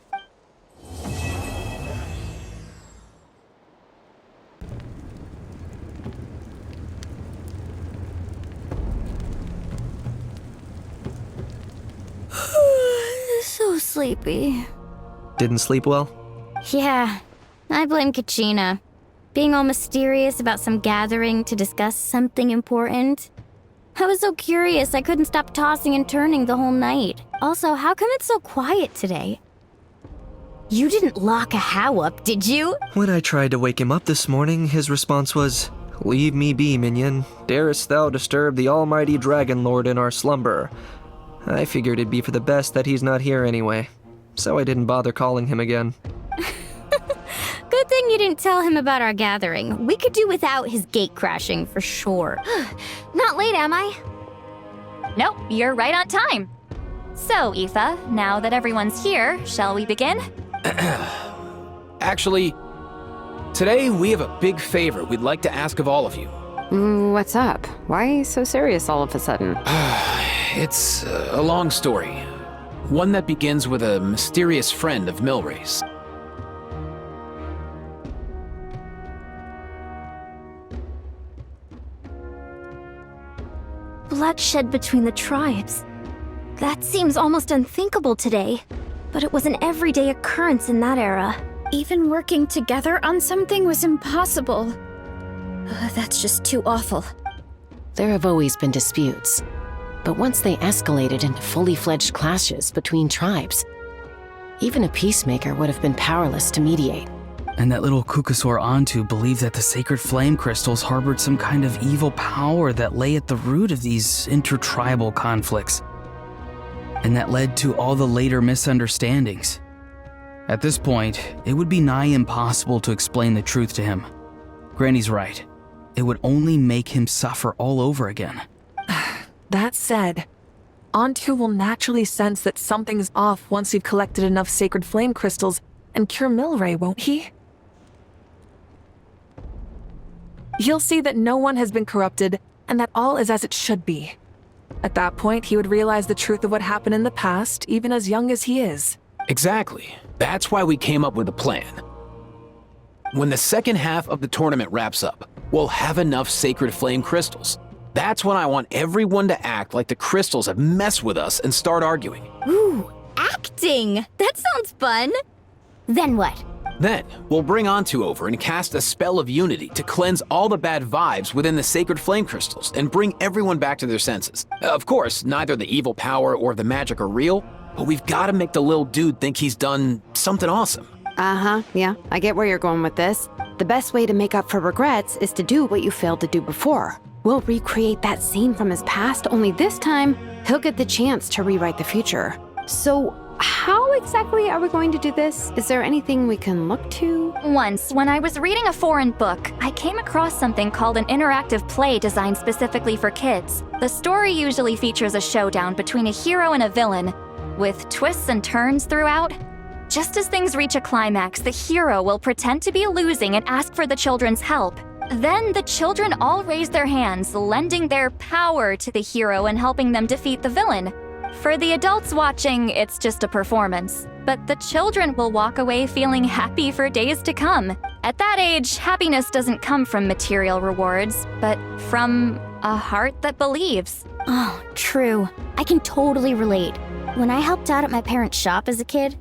So sleepy. Didn't sleep well? Yeah, I blame Kachina. Being all mysterious about some gathering to discuss something important. I was so curious I couldn't stop tossing and turning the whole night. Also, how come it's so quiet today? You didn't lock a How up, did you? When I tried to wake him up this morning, his response was, "Leave me be, minion. Darest thou disturb the almighty Dragon Lord in our slumber?" I figured it'd be for the best that he's not here anyway, so I didn't bother calling him again. Good thing you didn't tell him about our gathering. We could do without his gate crashing for sure. Not late, am I? Nope, you're right on time. So, Aoife, now that everyone's here, shall we begin? Actually, today we have a big favor we'd like to ask of all of you. What's up? Why so serious all of a sudden? It's a long story. One that begins with a mysterious friend of Milray's. Bloodshed between the tribes. That seems almost unthinkable today, but it was an everyday occurrence in that era. Even working together on something was impossible. That's just too awful. There have always been disputes, but once they escalated into fully fledged clashes between tribes, even a peacemaker would have been powerless to mediate. And that little Kukusor Antu believed that the sacred flame crystals harbored some kind of evil power that lay at the root of these intertribal conflicts. And that led to all the later misunderstandings. At this point, it would be nigh impossible to explain the truth to him. Granny's right. It would only make him suffer all over again. That said, Antu will naturally sense that something's off once you've collected enough sacred flame crystals and cure Milray, won't he? He'll see that no one has been corrupted and that all is as it should be. At that point, he would realize the truth of what happened in the past, even as young as he is. Exactly. That's why we came up with a plan. When the second half of the tournament wraps up, we'll have enough sacred flame crystals. That's when I want everyone to act like the crystals have messed with us and start arguing. Ooh, acting! That sounds fun! Then what? Then, we'll bring Antu over and cast a spell of unity to cleanse all the bad vibes within the sacred flame crystals and bring everyone back to their senses. Of course, neither the evil power or the magic are real, but we've got to make the little dude think he's done something awesome. Yeah, I get where you're going with this. The best way to make up for regrets is to do what you failed to do before. We'll recreate that scene from his past, only this time, he'll get the chance to rewrite the future. So, how exactly are we going to do this? Is there anything we can look to? Once, when I was reading a foreign book, I came across something called an interactive play designed specifically for kids. The story usually features a showdown between a hero and a villain, with twists and turns throughout. Just as things reach a climax, the hero will pretend to be losing and ask for the children's help. Then the children all raise their hands, lending their power to the hero and helping them defeat the villain. For the adults watching, it's just a performance. But the children will walk away feeling happy for days to come. At that age, happiness doesn't come from material rewards, but from a heart that believes. Oh, true. I can totally relate. When I helped out at my parents' shop as a kid,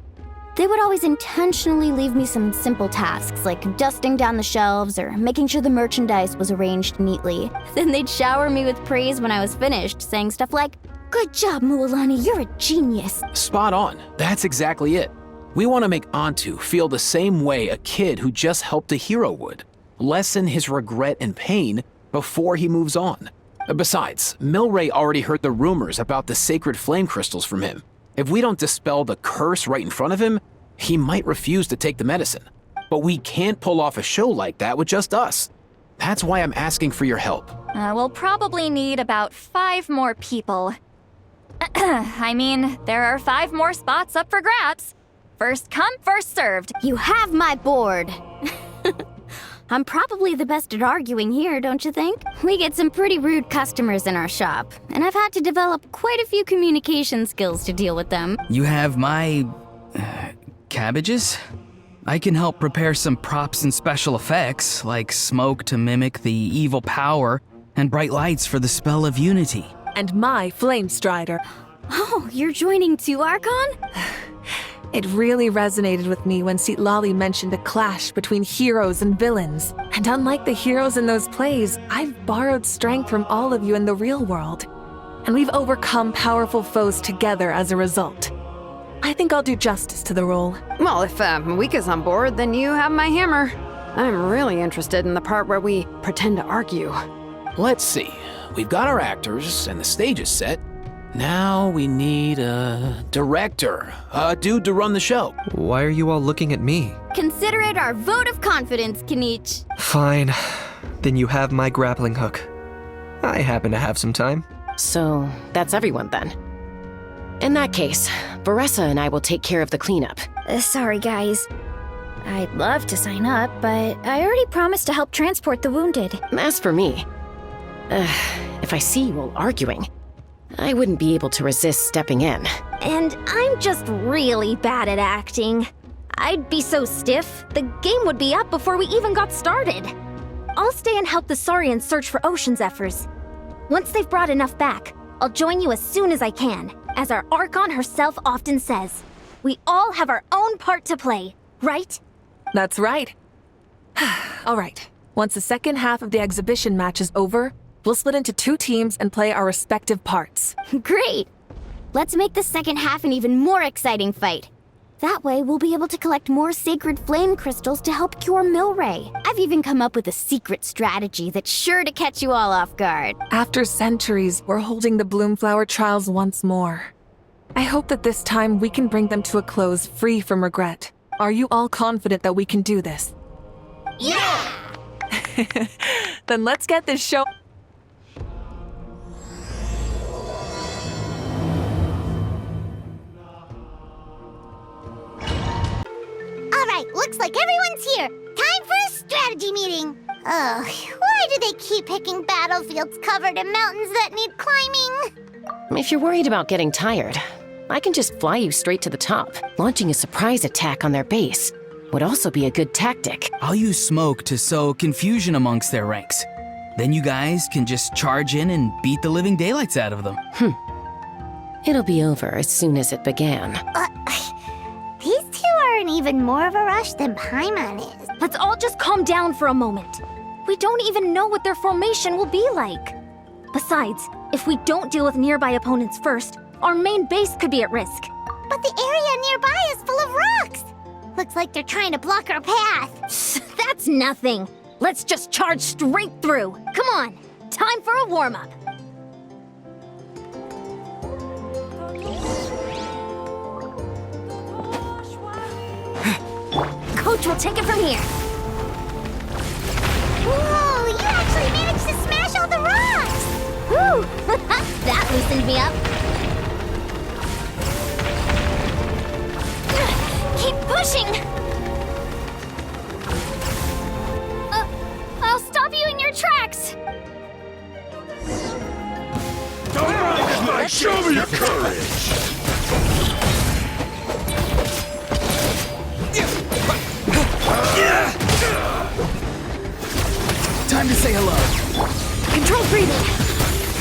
they would always intentionally leave me some simple tasks like dusting down the shelves or making sure the merchandise was arranged neatly. Then they'd shower me with praise when I was finished, saying stuff like, "Good job, Mualani, you're a genius." Spot on. That's exactly it. We want to make Antu feel the same way a kid who just helped a hero would. Lessen his regret and pain before he moves on. Besides, Milray already heard the rumors about the sacred flame crystals from him. If we don't dispel the curse right in front of him, he might refuse to take the medicine. But we can't pull off a show like that with just us. That's why I'm asking for your help. We'll probably need about 5 more people. I mean, there are 5 more spots up for grabs. First come, first served. You have my board. I'm probably the best at arguing here, don't you think? We get some pretty rude customers in our shop, and I've had to develop quite a few communication skills to deal with them. You have my... cabbages? I can help prepare some props and special effects, like smoke to mimic the evil power, and bright lights for the spell of unity. And my flame strider. Oh, you're joining too, Archon? It really resonated with me when Citlali mentioned a clash between heroes and villains. And unlike the heroes in those plays, I've borrowed strength from all of you in the real world. And we've overcome powerful foes together as a result. I think I'll do justice to the role. Well, if Mika's on board, then you have my hammer. I'm really interested in the part where we pretend to argue. Let's see. We've got our actors and the stage is set. Now we need a director, a dude to run the show. Why are you all looking at me? Consider it our vote of confidence, Kanich. Fine. Then you have my grappling hook. I happen to have some time. So, that's everyone then. In that case, Varessa and I will take care of the cleanup. Sorry, guys. I'd love to sign up, but I already promised to help transport the wounded. As for me, if I see you all arguing, I wouldn't be able to resist stepping in. And I'm just really bad at acting. I'd be so stiff, the game would be up before we even got started. I'll stay and help the Saurians search for Ocean Zephyrs. Once they've brought enough back, I'll join you as soon as I can. As our Archon herself often says, we all have our own part to play, right? That's right. All right. Once the second half of the exhibition match is over, we'll split into 2 teams and play our respective parts. Great! Let's make the second half an even more exciting fight. That way, we'll be able to collect more sacred flame crystals to help cure Milray. I've even come up with a secret strategy that's sure to catch you all off guard. After centuries, we're holding the Bloomflower trials once more. I hope that this time we can bring them to a close free from regret. Are you all confident that we can do this? Yeah! Then let's get this show... Alright, looks like everyone's here. Time for a strategy meeting. Ugh, why do they keep picking battlefields covered in mountains that need climbing? If you're worried about getting tired, I can just fly you straight to the top. Launching a surprise attack on their base would also be a good tactic. I'll use smoke to sow confusion amongst their ranks. Then you guys can just charge in and beat the living daylights out of them. It'll be over as soon as it began. These two are in even more of a rush than Paimon is. Let's all just calm down for a moment. We don't even know what their formation will be like. Besides, if we don't deal with nearby opponents first, our main base could be at risk. But the area nearby is full of rocks. Looks like they're trying to block our path. That's nothing. Let's just charge straight through. Come on, time for a warm-up. Coach will take it from here. Whoa, you actually managed to smash all the rocks! Whew, that loosened me up. Keep pushing! I'll stop you in your tracks! Show me your courage! Time to say hello. Control breathing!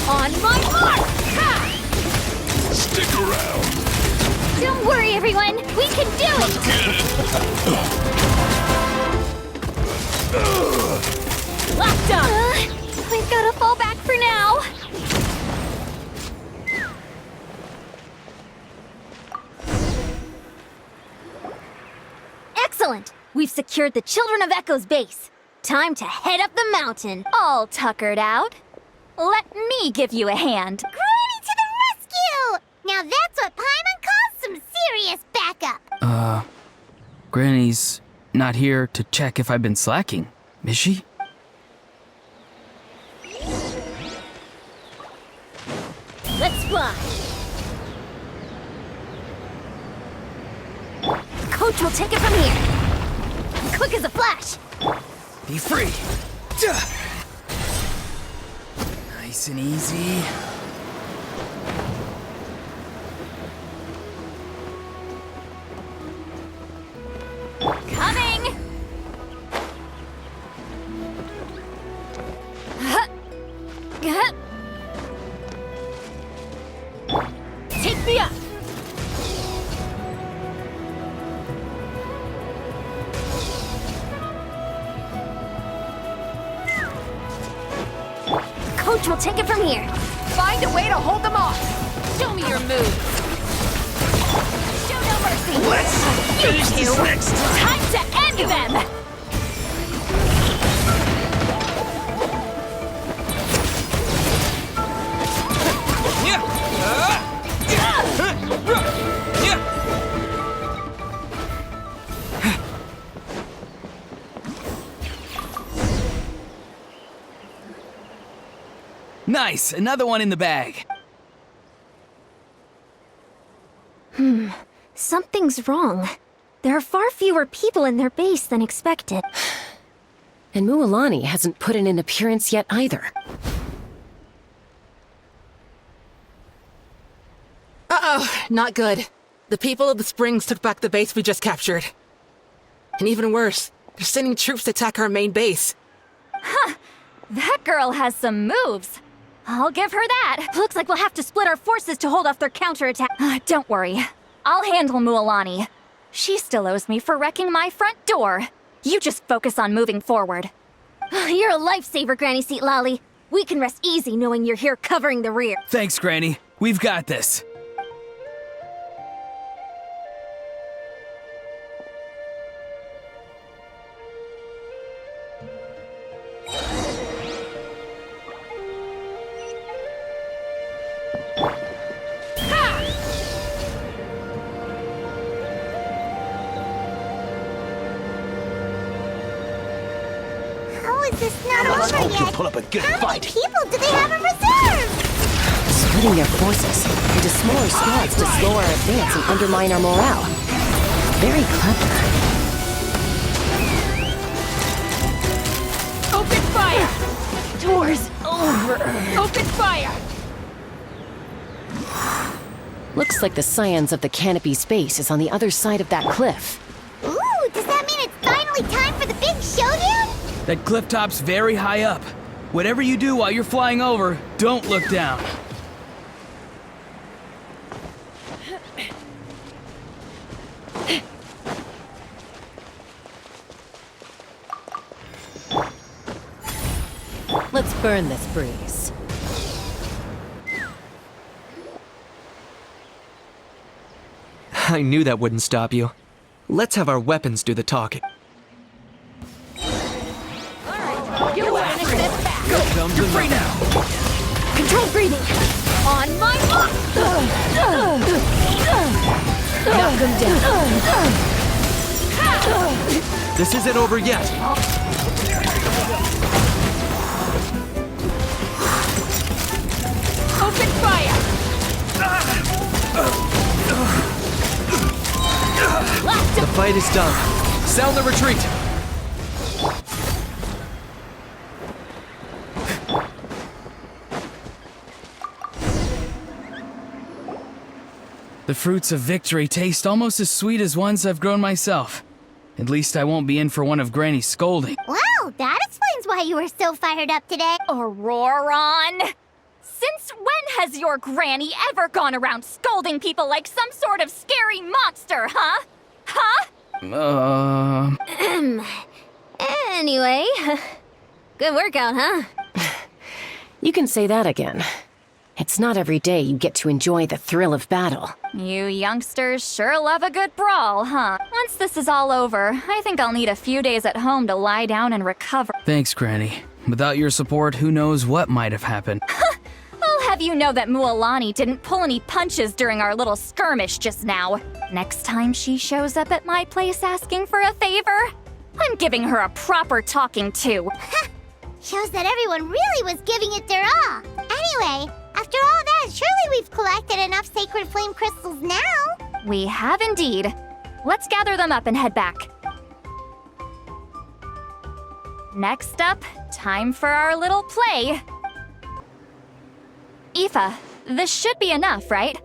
On my mark! Ha! Stick around! Don't worry, everyone! We can do it! Locked up! We've gotta fall back for now! Excellent! We've secured the Children of Echo's base. Time to head up the mountain. All tuckered out. Let me give you a hand. Granny to the rescue! Now that's what Paimon calls some serious backup. Granny's not here to check if I've been slacking, is she? Let's fly. Coach will take it from here. Quick as a flash. Be free. Nice and easy. Coming! Take me up! Coach will take it from here. Find a way to hold them off! Show me your moves! Show no mercy! Let's finish this next time! Time to end them! Nice, another one in the bag. Something's wrong. There are far fewer people in their base than expected. And Mualani hasn't put in an appearance yet either. Uh-oh, not good. The people of the Springs took back the base we just captured. And even worse, they're sending troops to attack our main base. Huh! That girl has some moves. I'll give her that. Looks like we'll have to split our forces to hold off their counterattack. Don't worry. I'll handle Mualani. She still owes me for wrecking my front door. You just focus on moving forward. You're a lifesaver, Granny Seat Lolly. We can rest easy knowing you're here covering the rear. Thanks, Granny. We've got this. How is this not over Let's hope yet? you'll put up a good How many fight. people do they have in reserve? Splitting their forces into smaller squads to slow our advance and undermine our morale. Very clever. Open fire! Door's over. Open fire! Looks like the scions of the canopy space is on the other side of that cliff. Ooh, does that mean it's finally time for the big showdown? That cliff top's very high up. Whatever you do while you're flying over, don't look down. Let's burn this breeze. I knew that wouldn't stop you. Let's have our weapons do the talking. You finish this back! You're free now. Control breathing. On my mark! Knock them down. This isn't over yet. Open fire! The fight is done. Sound the retreat! The fruits of victory taste almost as sweet as ones I've grown myself. At least I won't be in for one of Granny's scolding. Wow, that explains why you were so fired up today. Auroron! Since when has your granny ever gone around scolding people like some sort of scary monster, huh? Huh? Anyway, good workout, huh? You can say that again. It's not every day you get to enjoy the thrill of battle. You youngsters sure love a good brawl, huh? Once this is all over, I think I'll need a few days at home to lie down and recover. Thanks, Granny. Without your support, who knows what might have happened. I'll have you know that Mualani didn't pull any punches during our little skirmish just now. Next time she shows up at my place asking for a favor, I'm giving her a proper talking to. Shows that everyone really was giving it their all. Anyway, after all that, surely we've collected enough sacred flame crystals now. We have indeed. Let's gather them up and head back. Next up, time for our little play. Aoife, this should be enough, right?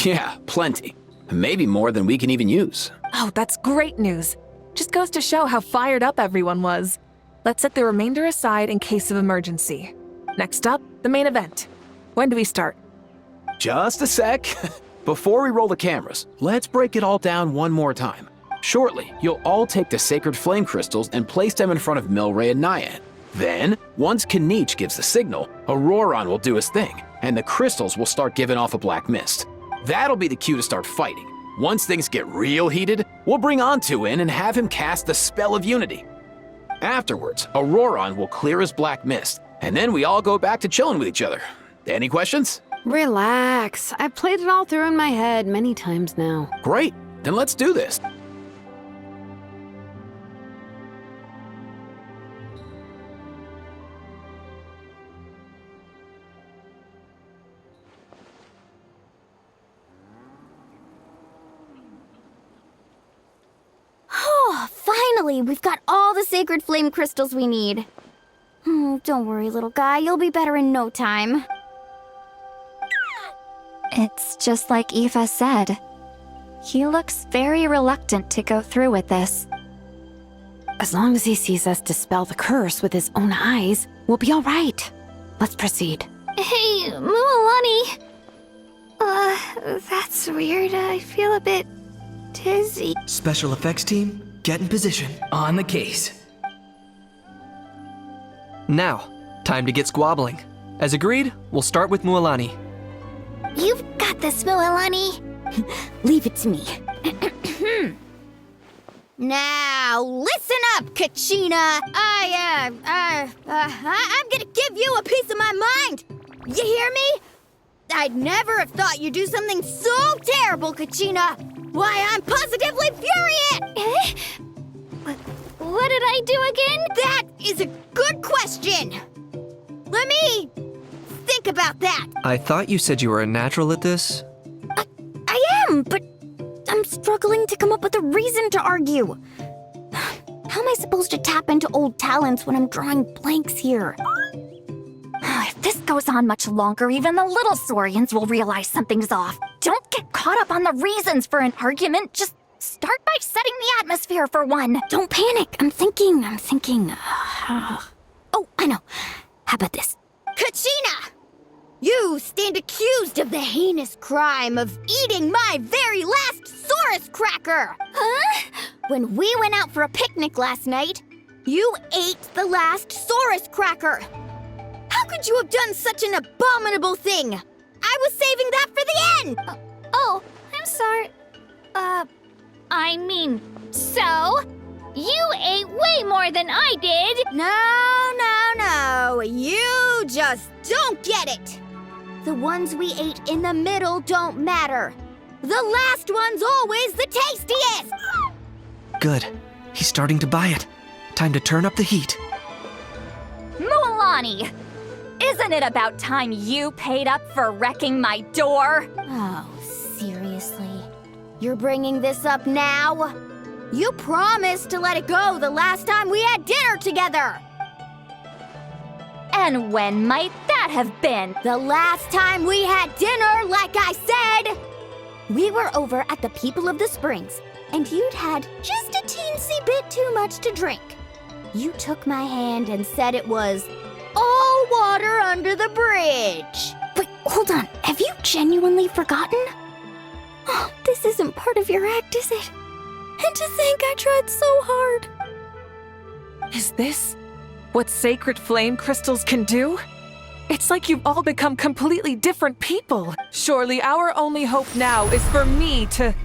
Yeah, plenty. Maybe more than we can even use. Oh, that's great news. Just goes to show how fired up everyone was. Let's set the remainder aside in case of emergency. Next up, the main event. When do we start? Just a sec. Before we roll the cameras, let's break it all down one more time. Shortly, you'll all take the sacred flame crystals and place them in front of Milray and Nyan. Then, once Kanich gives the signal, Auroron will do his thing, and the crystals will start giving off a black mist. That'll be the cue to start fighting. Once things get real heated, we'll bring Antu in and have him cast the Spell of Unity. Afterwards, Auroron will clear his black mist, and then we all go back to chilling with each other. Any questions? Relax. I've played it all through in my head many times now. Great, then let's do this. Oh, finally, we've got all the sacred flame crystals we need. Don't worry, little guy, you'll be better in no time. It's just like Aoife said. He looks very reluctant to go through with this. As long as he sees us dispel the curse with his own eyes, we'll be all right. Let's proceed. Hey, Mualani. That's weird. I feel a bit dizzy. Special effects team, get in position. On the case. Now, time to get squabbling. As agreed, we'll start with Mualani. You've got this, Mualani. Leave it to me. Now, listen up, Kachina. I'm gonna give you a piece of my mind. You hear me? I'd never have thought you'd do something so terrible, Kachina. Why, I'm positively furious. What did I do again? That is a good question. Let me think about that. I thought you said you were a natural at this. I am, but I'm struggling to come up with a reason to argue. How am I supposed to tap into old talents when I'm drawing blanks here? If this goes on much longer, even the little Saurians will realize something's off. Don't get caught up on the reasons for an argument. Just start by setting the atmosphere for one. Don't panic. I'm thinking. Oh, I know. How about this? Kachina! You stand accused of the heinous crime of eating my very last Saurus cracker! Huh? When we went out for a picnic last night, you ate the last Saurus cracker! How could you have done such an abominable thing? I was saving that for the end! Oh, I'm sorry. I mean, so? You ate way more than I did! No. You just don't get it! The ones we ate in the middle don't matter. The last one's always the tastiest! Good. He's starting to buy it. Time to turn up the heat. Mualani! Isn't it about time you paid up for wrecking my door? Oh, seriously? You're bringing this up now? You promised to let it go the last time we had dinner together! And when might that have been? The last time we had dinner, like I said! We were over at the People of the Springs, and you'd had just a teensy bit too much to drink. You took my hand and said it was all water under the bridge. Wait, hold on. Have you genuinely forgotten? Oh, this isn't part of your act, is it? And to think I tried so hard. Is this what sacred flame crystals can do? It's like you've all become completely different people. Surely our only hope now is for me to...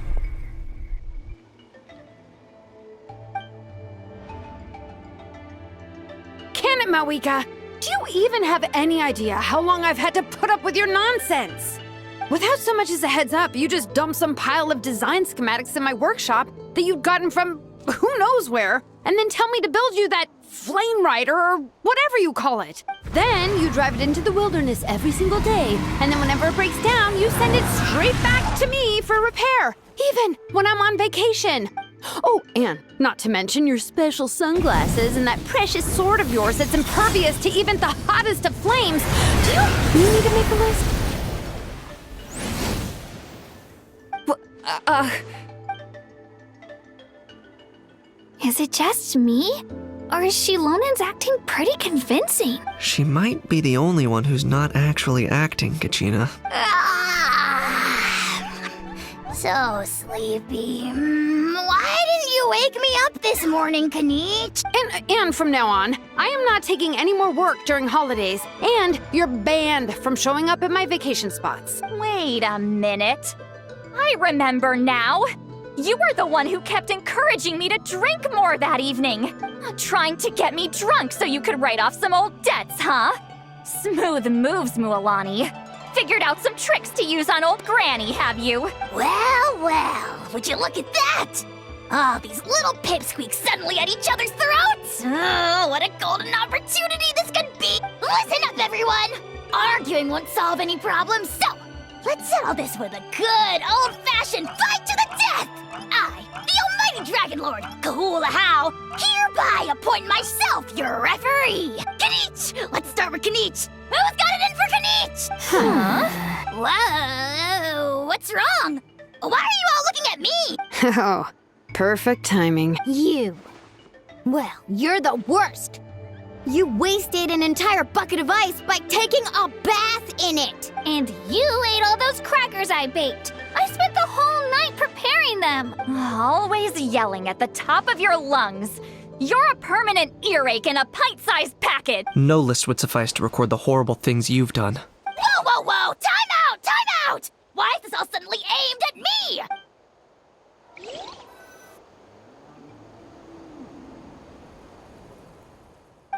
Can it, Mawika? Do you even have any idea how long I've had to put up with your nonsense? Without so much as a heads up, you just dumped some pile of design schematics in my workshop that you'd gotten from who knows where, and then tell me to build you that flame rider or whatever you call it. Then you drive it into the wilderness every single day, and then whenever it breaks down, you send it straight back to me for repair, even when I'm on vacation. Oh, and not to mention your special sunglasses and that precious sword of yours that's impervious to even the hottest of flames. Do you need me to make a list? Is it just me? Or is Xilonen's acting pretty convincing? She might be the only one who's not actually acting, Kachina. So sleepy. Why didn't you wake me up this morning, Kanich? And from now on, I am not taking any more work during holidays, and you're banned from showing up at my vacation spots. Wait a minute. I remember now. You were the one who kept encouraging me to drink more that evening. Trying to get me drunk so you could write off some old debts, huh? Smooth moves, Mualani. Figured out some tricks to use on old Granny, have you? Well, would you look at that? Oh, these little pipsqueaks suddenly at each other's throats! Oh, what a golden opportunity this could be! Listen up, everyone! Arguing won't solve any problems, so let's settle this with a good old-fashioned fight to the death! I, the almighty Dragon Lord, Kahula-How, hereby appoint myself your referee! Kanich! Let's start with Kanich! Who's got it in for Kanich? Huh? Whoa, what's wrong? Why are you all looking at me? Oh, perfect timing. You. Well, you're the worst. You wasted an entire bucket of ice by taking a bath in it. And you ate all those crackers I baked. I spent the whole night preparing them. Always yelling at the top of your lungs. You're a permanent earache in a pint-sized packet. No list would suffice to record the horrible things you've done. Whoa! Time out! Why is this all suddenly aimed at me?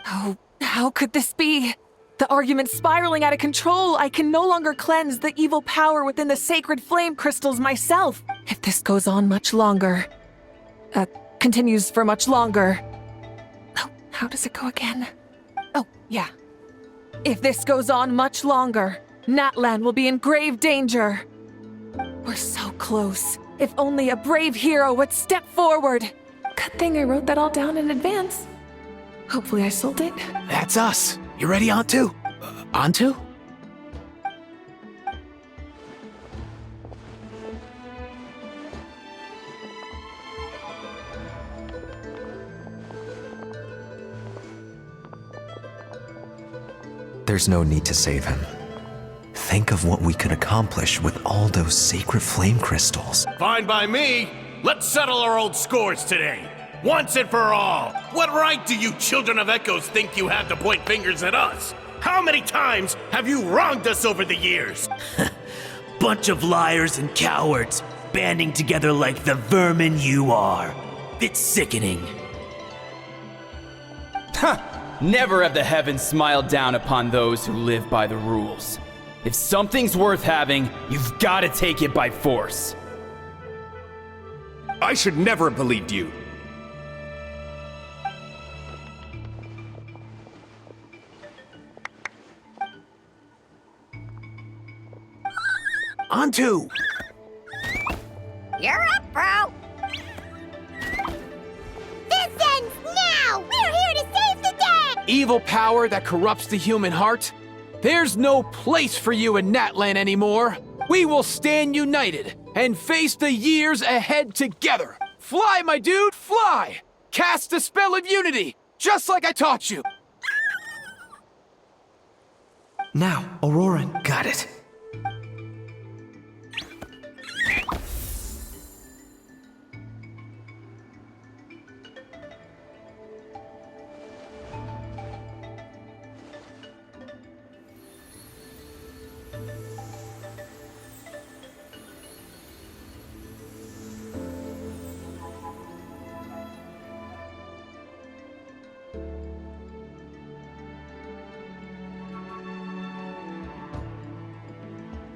Oh, how could this be? The argument's spiraling out of control. I can no longer cleanse the evil power within the sacred flame crystals myself. If this goes on much longer, continues for much longer. Oh, how does it go again? Oh, yeah. If this goes on much longer, Natlan will be in grave danger. We're so close. If only a brave hero would step forward. Good thing I wrote that all down in advance. Hopefully I sold it. That's us. You ready, Antu? Antu? There's no need to save him. Think of what we could accomplish with all those sacred flame crystals. Fine by me. Let's settle our old scores today. Once and for all. What right do you children of Echoes think you have to point fingers at us? How many times have you wronged us over the years? Bunch of liars and cowards, banding together like the vermin you are. It's sickening. Never have the heavens smiled down upon those who live by the rules. If something's worth having, you've got to take it by force. I should never have believed you. Antu! You're evil power that corrupts the human heart, there's no place for you in Natlan anymore. We will stand united and face the years ahead together. Fly, my dude, fly! Cast the spell of unity, just like I taught you. Now, Auroran. Got it.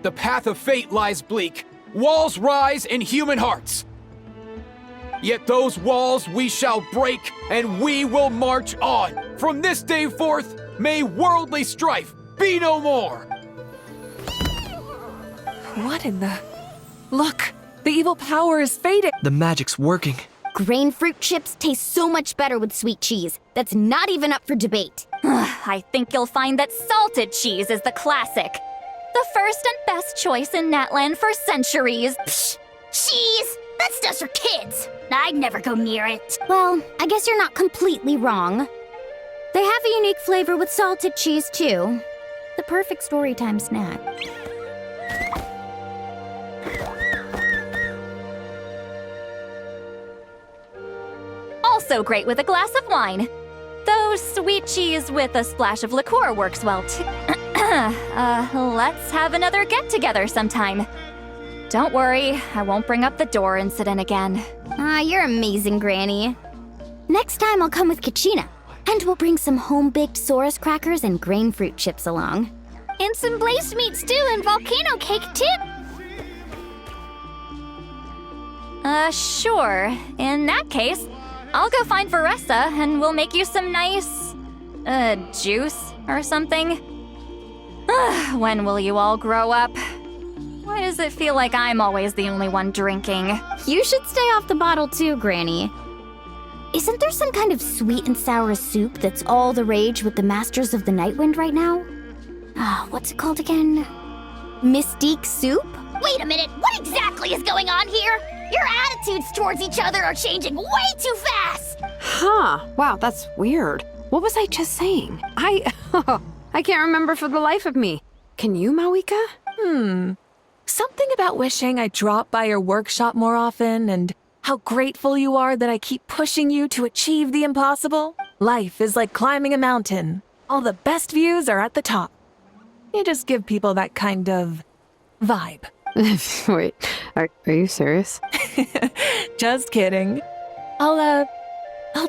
The path of fate lies bleak. Walls rise in human hearts. Yet those walls we shall break, and we will march on. From this day forth, may worldly strife be no more. What in the... Look! The evil power is fading! The magic's working. Grain fruit chips taste so much better with sweet cheese. That's not even up for debate. I think you'll find that salted cheese is the classic. The first and best choice in Natlan for centuries. Psh, cheese! That stuff's for kids. I'd never go near it. Well, I guess you're not completely wrong. They have a unique flavor with salted cheese, too. The perfect storytime snack. Also great with a glass of wine. Though sweet cheese with a splash of liqueur works well, too. Let's have another get-together sometime. Don't worry, I won't bring up the door incident again. You're amazing, Granny. Next time I'll come with Kachina, and we'll bring some home-baked Saurus crackers and grain fruit chips along. And some blazed meat stew and volcano cake, too. Sure. In that case, I'll go find Varessa and we'll make you some nice, juice or something. When will you all grow up? Why does it feel like I'm always the only one drinking? You should stay off the bottle too, Granny. Isn't there some kind of sweet and sour soup that's all the rage with the Masters of the Nightwind right now? What's it called again? Mystique soup? Wait a minute, what exactly is going on here? Your attitudes towards each other are changing way too fast! Huh. Wow, that's weird. What was I just saying? I can't remember for the life of me. Can you, Mawika? Something about wishing I dropped by your workshop more often and how grateful you are that I keep pushing you to achieve the impossible. Life is like climbing a mountain. All the best views are at the top. You just give people that kind of vibe. Wait, are you serious? Just kidding. I'll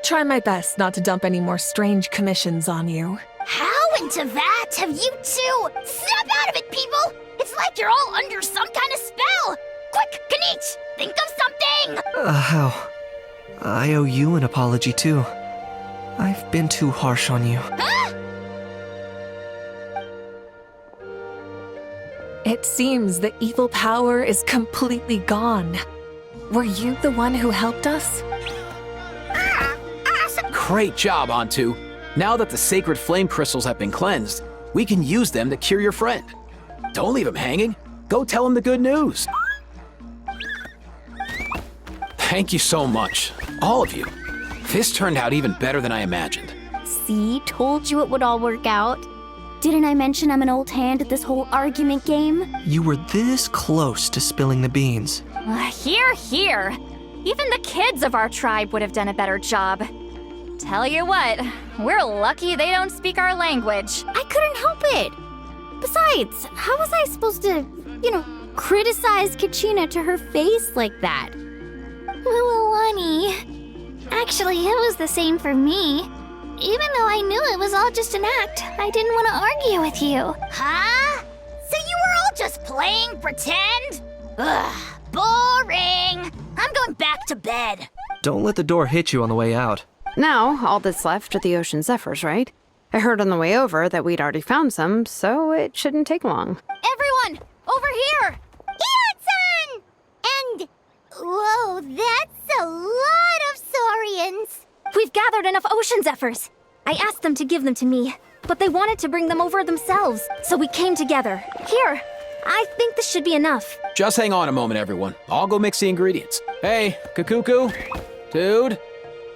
try my best not to dump any more strange commissions on you. How into that have you two? Snap out of it, people! It's like you're all under some kind of spell! Quick, Kanich, think of something! How? I owe you an apology, too. I've been too harsh on you. Huh? It seems the evil power is completely gone. Were you the one who helped us? Great job, Antu. Now that the sacred flame crystals have been cleansed, we can use them to cure your friend. Don't leave him hanging. Go tell him the good news. Thank you so much, all of you. This turned out even better than I imagined. See, told you it would all work out. Didn't I mention I'm an old hand at this whole argument game? You were this close to spilling the beans. Hear, hear. Even the kids of our tribe would have done a better job. Tell you what, we're lucky they don't speak our language. I couldn't help it. Besides, how was I supposed to, criticize Kachina to her face like that? Muawani. Actually, it was the same for me. Even though I knew it was all just an act, I didn't want to argue with you. Huh? So you were all just playing pretend? Ugh, boring. I'm going back to bed. Don't let the door hit you on the way out. Now, all that's left are the ocean zephyrs, right? I heard on the way over that we'd already found some, so it shouldn't take long. Everyone, over here! Hiyon-san! And... whoa, that's a lot of saurians. We've gathered enough ocean zephyrs. I asked them to give them to me, but they wanted to bring them over themselves, so we came together. Here, I think this should be enough. Just hang on a moment, everyone. I'll go mix the ingredients. Hey, Kakuku? Dude?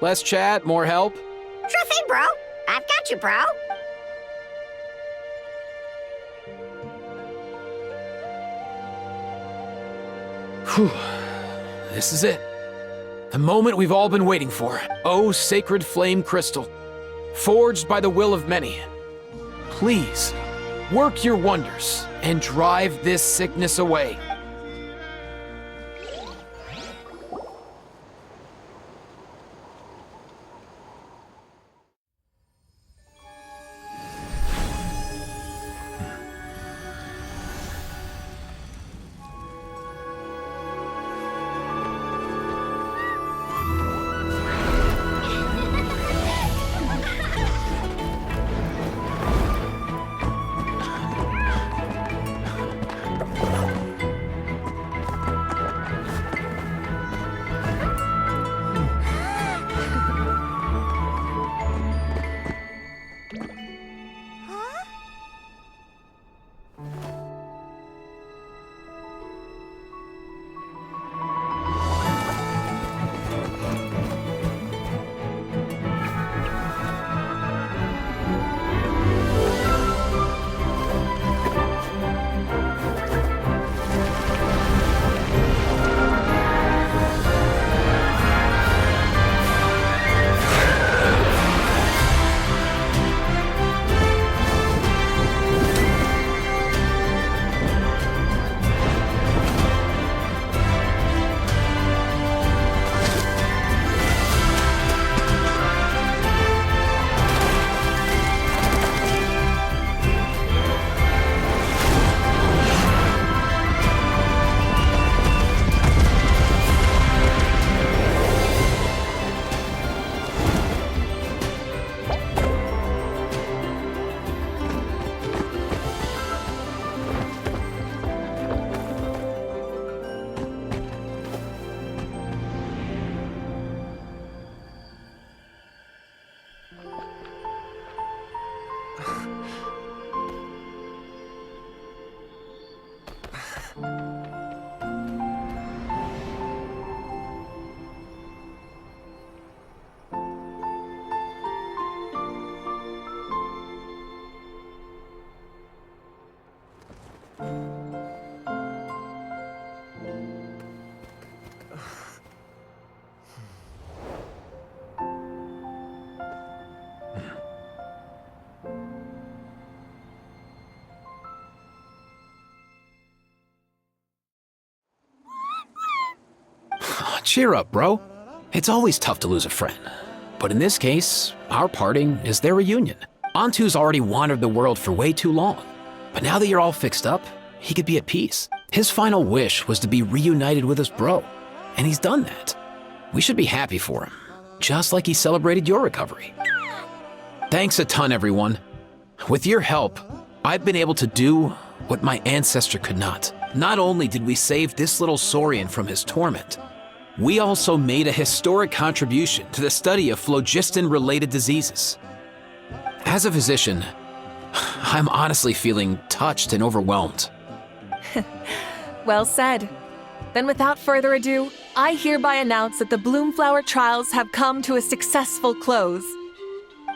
Less chat, more help? Sure thing, bro. I've got you, bro. Whew. This is it. The moment we've all been waiting for. Oh, sacred flame crystal. Forged by the will of many. Please, work your wonders and drive this sickness away. Cheer up, bro. It's always tough to lose a friend. But in this case, our parting is their reunion. Antu's already wandered the world for way too long. But now that you're all fixed up, he could be at peace. His final wish was to be reunited with his bro. And he's done that. We should be happy for him. Just like he celebrated your recovery. Thanks a ton, everyone. With your help, I've been able to do what my ancestor could not. Not only did we save this little Saurian from his torment, we also made a historic contribution to the study of phlogiston-related diseases. As a physician, I'm honestly feeling touched and overwhelmed. Well said. Then without further ado, I hereby announce that the Bloomflower trials have come to a successful close.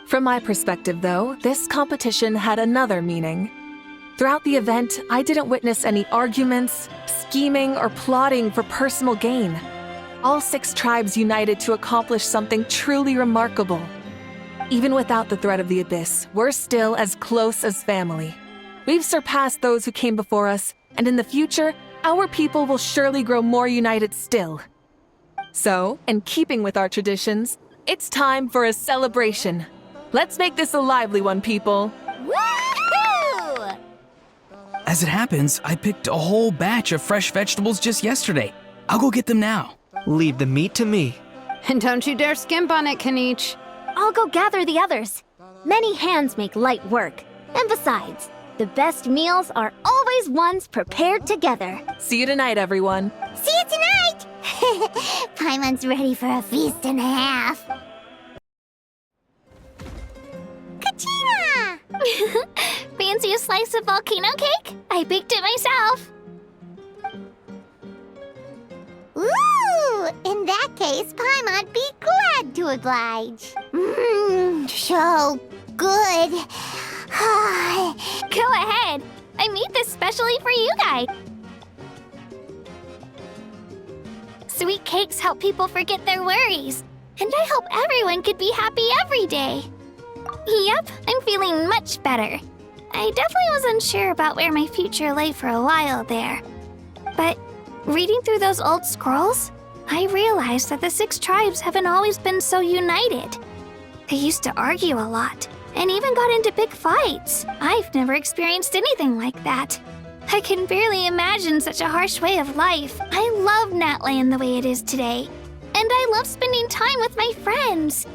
From my perspective, though, this competition had another meaning. Throughout the event, I didn't witness any arguments, scheming, or plotting for personal gain. All 6 tribes united to accomplish something truly remarkable. Even without the threat of the Abyss, we're still as close as family. We've surpassed those who came before us, and in the future, our people will surely grow more united still. So, in keeping with our traditions, it's time for a celebration. Let's make this a lively one, people. Woohoo! As it happens, I picked a whole batch of fresh vegetables just yesterday. I'll go get them now. Leave the meat to me. And don't you dare skimp on it, Kanich. I'll go gather the others. Many hands make light work. And besides, the best meals are always ones prepared together. See you tonight, everyone. See you tonight! Paimon's ready for a feast and a half. Fancy a slice of volcano cake? I baked it myself. Ooh, in that case, Paimon'd be glad to oblige. So good. Go ahead. I made this specially for you guys. Sweet cakes help people forget their worries. And I hope everyone could be happy every day. Yep, I'm feeling much better. I definitely was unsure about where my future lay for a while there. But reading through those old scrolls, I realized that the 6 tribes haven't always been so united. They used to argue a lot, and even got into big fights. I've never experienced anything like that. I can barely imagine such a harsh way of life. I love Natland the way it is today. And I love spending time with my friends.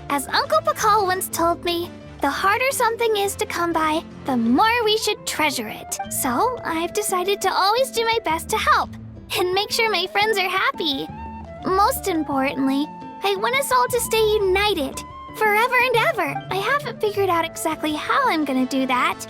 As Uncle Pakal once told me, the harder something is to come by, the more we should treasure it. So I've decided to always do my best to help and make sure my friends are happy. Most importantly, I want us all to stay united forever and ever. I haven't figured out exactly how I'm gonna do that,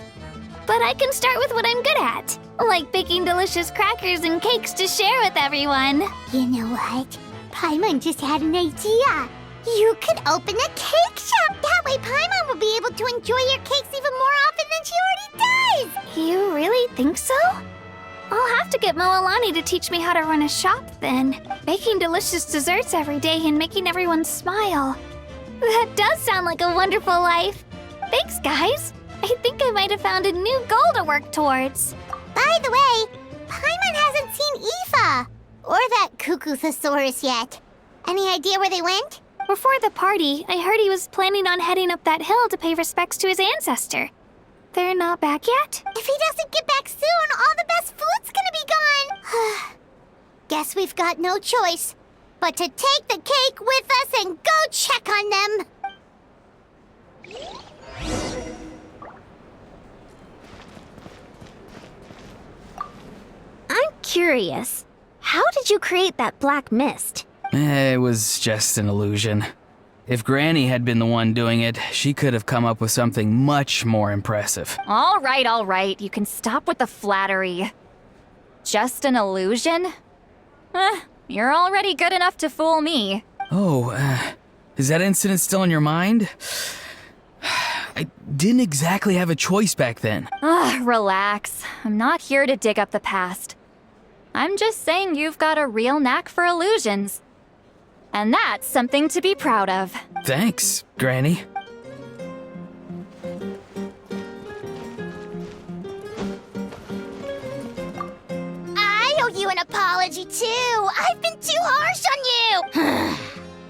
but I can start with what I'm good at, like baking delicious crackers and cakes to share with everyone. You know what? Paimon just had an idea. You could open a cake shop. That way Paimon will be able to enjoy your cakes even more often than she already does. You really think so? I'll have to get Moalani to teach me how to run a shop then. Baking delicious desserts every day and making everyone smile. That does sound like a wonderful life. Thanks, guys. I think I might have found a new goal to work towards. By the way, Paimon hasn't seen Aoife or that Cuckoo-thesaurus yet. Any idea where they went? Before the party, I heard he was planning on heading up that hill to pay respects to his ancestor. They're not back yet? If he doesn't get back soon, all the best food's gonna be gone. Guess we've got no choice but to take the cake with us and go check on them. I'm curious. How did you create that black mist? It was just an illusion. If Granny had been the one doing it, she could have come up with something much more impressive. All right. You can stop with the flattery. Just an illusion? You're already good enough to fool me. Oh, is that incident still in your mind? I didn't exactly have a choice back then. Relax. I'm not here to dig up the past. I'm just saying you've got a real knack for illusions. And that's something to be proud of. Thanks, Granny. I owe you an apology, too. I've been too harsh on you.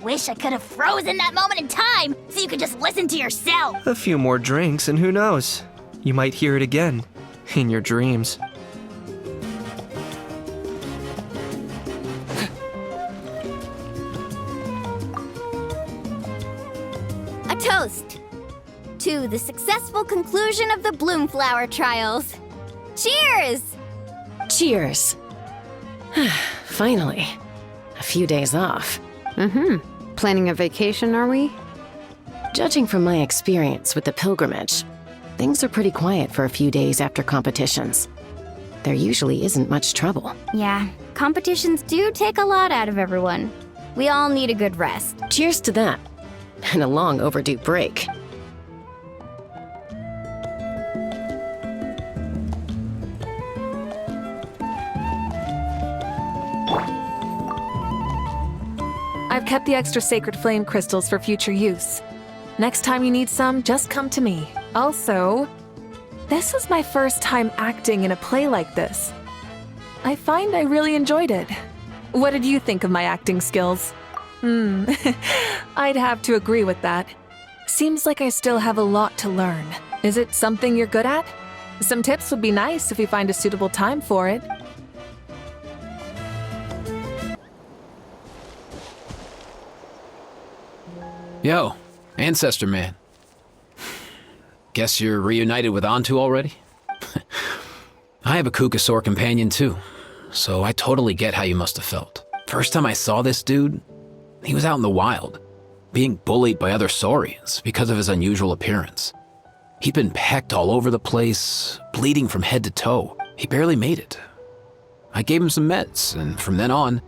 Wish I could have frozen that moment in time so you could just listen to yourself. A few more drinks, and who knows? You might hear it again in your dreams. A toast to the successful conclusion of the Bloomflower trials. Cheers! Cheers. Finally. A few days off. Planning a vacation, are we? Judging from my experience with the pilgrimage, things are pretty quiet for a few days after competitions. There usually isn't much trouble. Yeah, competitions do take a lot out of everyone. We all need a good rest. Cheers to that. And a long overdue break. I've kept the extra sacred flame crystals for future use. Next time you need some, just come to me. Also, this was my first time acting in a play like this. I find I really enjoyed it. What did you think of my acting skills? I'd have to agree with that. Seems like I still have a lot to learn. Is it something you're good at? Some tips would be nice if we find a suitable time for it. Yo, Ancestor Man. Guess you're reunited with Antu already? I have a Kukasaur companion too, so I totally get how you must have felt. First time I saw this dude, he was out in the wild, being bullied by other saurians because of his unusual appearance. He'd been pecked all over the place, bleeding from head to toe. He barely made it. I gave him some meds, and from then on,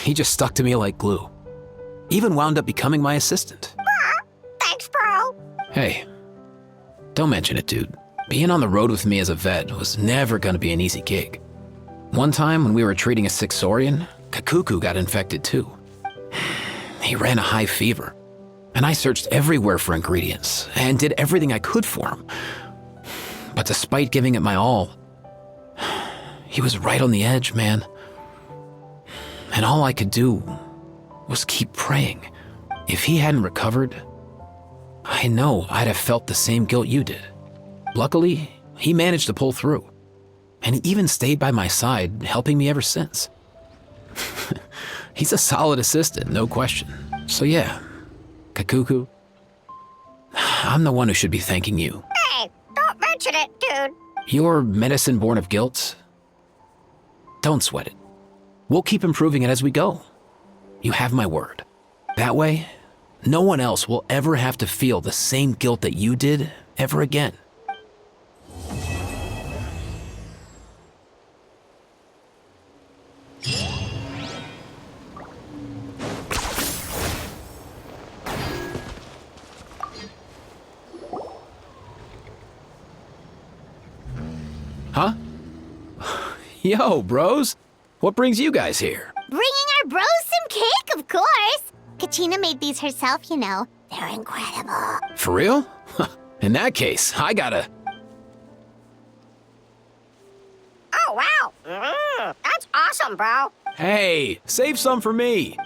he just stuck to me like glue. Even wound up becoming my assistant. Thanks, bro. Hey, don't mention it, dude. Being on the road with me as a vet was never gonna be an easy gig. One time when we were treating a sick Saurian, Kakuku got infected too. He ran a high fever, and I searched everywhere for ingredients and did everything I could for him. But despite giving it my all, he was right on the edge, man. And all I could do was keep praying. If he hadn't recovered, I know I'd have felt the same guilt you did. Luckily, he managed to pull through, and he even stayed by my side, helping me ever since. He's a solid assistant, no question. So yeah, Kakuku, I'm the one who should be thanking you. Hey, don't mention it, dude. Your medicine born of guilt? Don't sweat it. We'll keep improving it as we go. You have my word. That way, no one else will ever have to feel the same guilt that you did ever again. Huh? Yo, bros. What brings you guys here? Bringing our bros some cake, of course. Katina made these herself, you know. They're incredible. For real? In that case, I gotta... Oh, wow. That's awesome, bro. Hey, save some for me.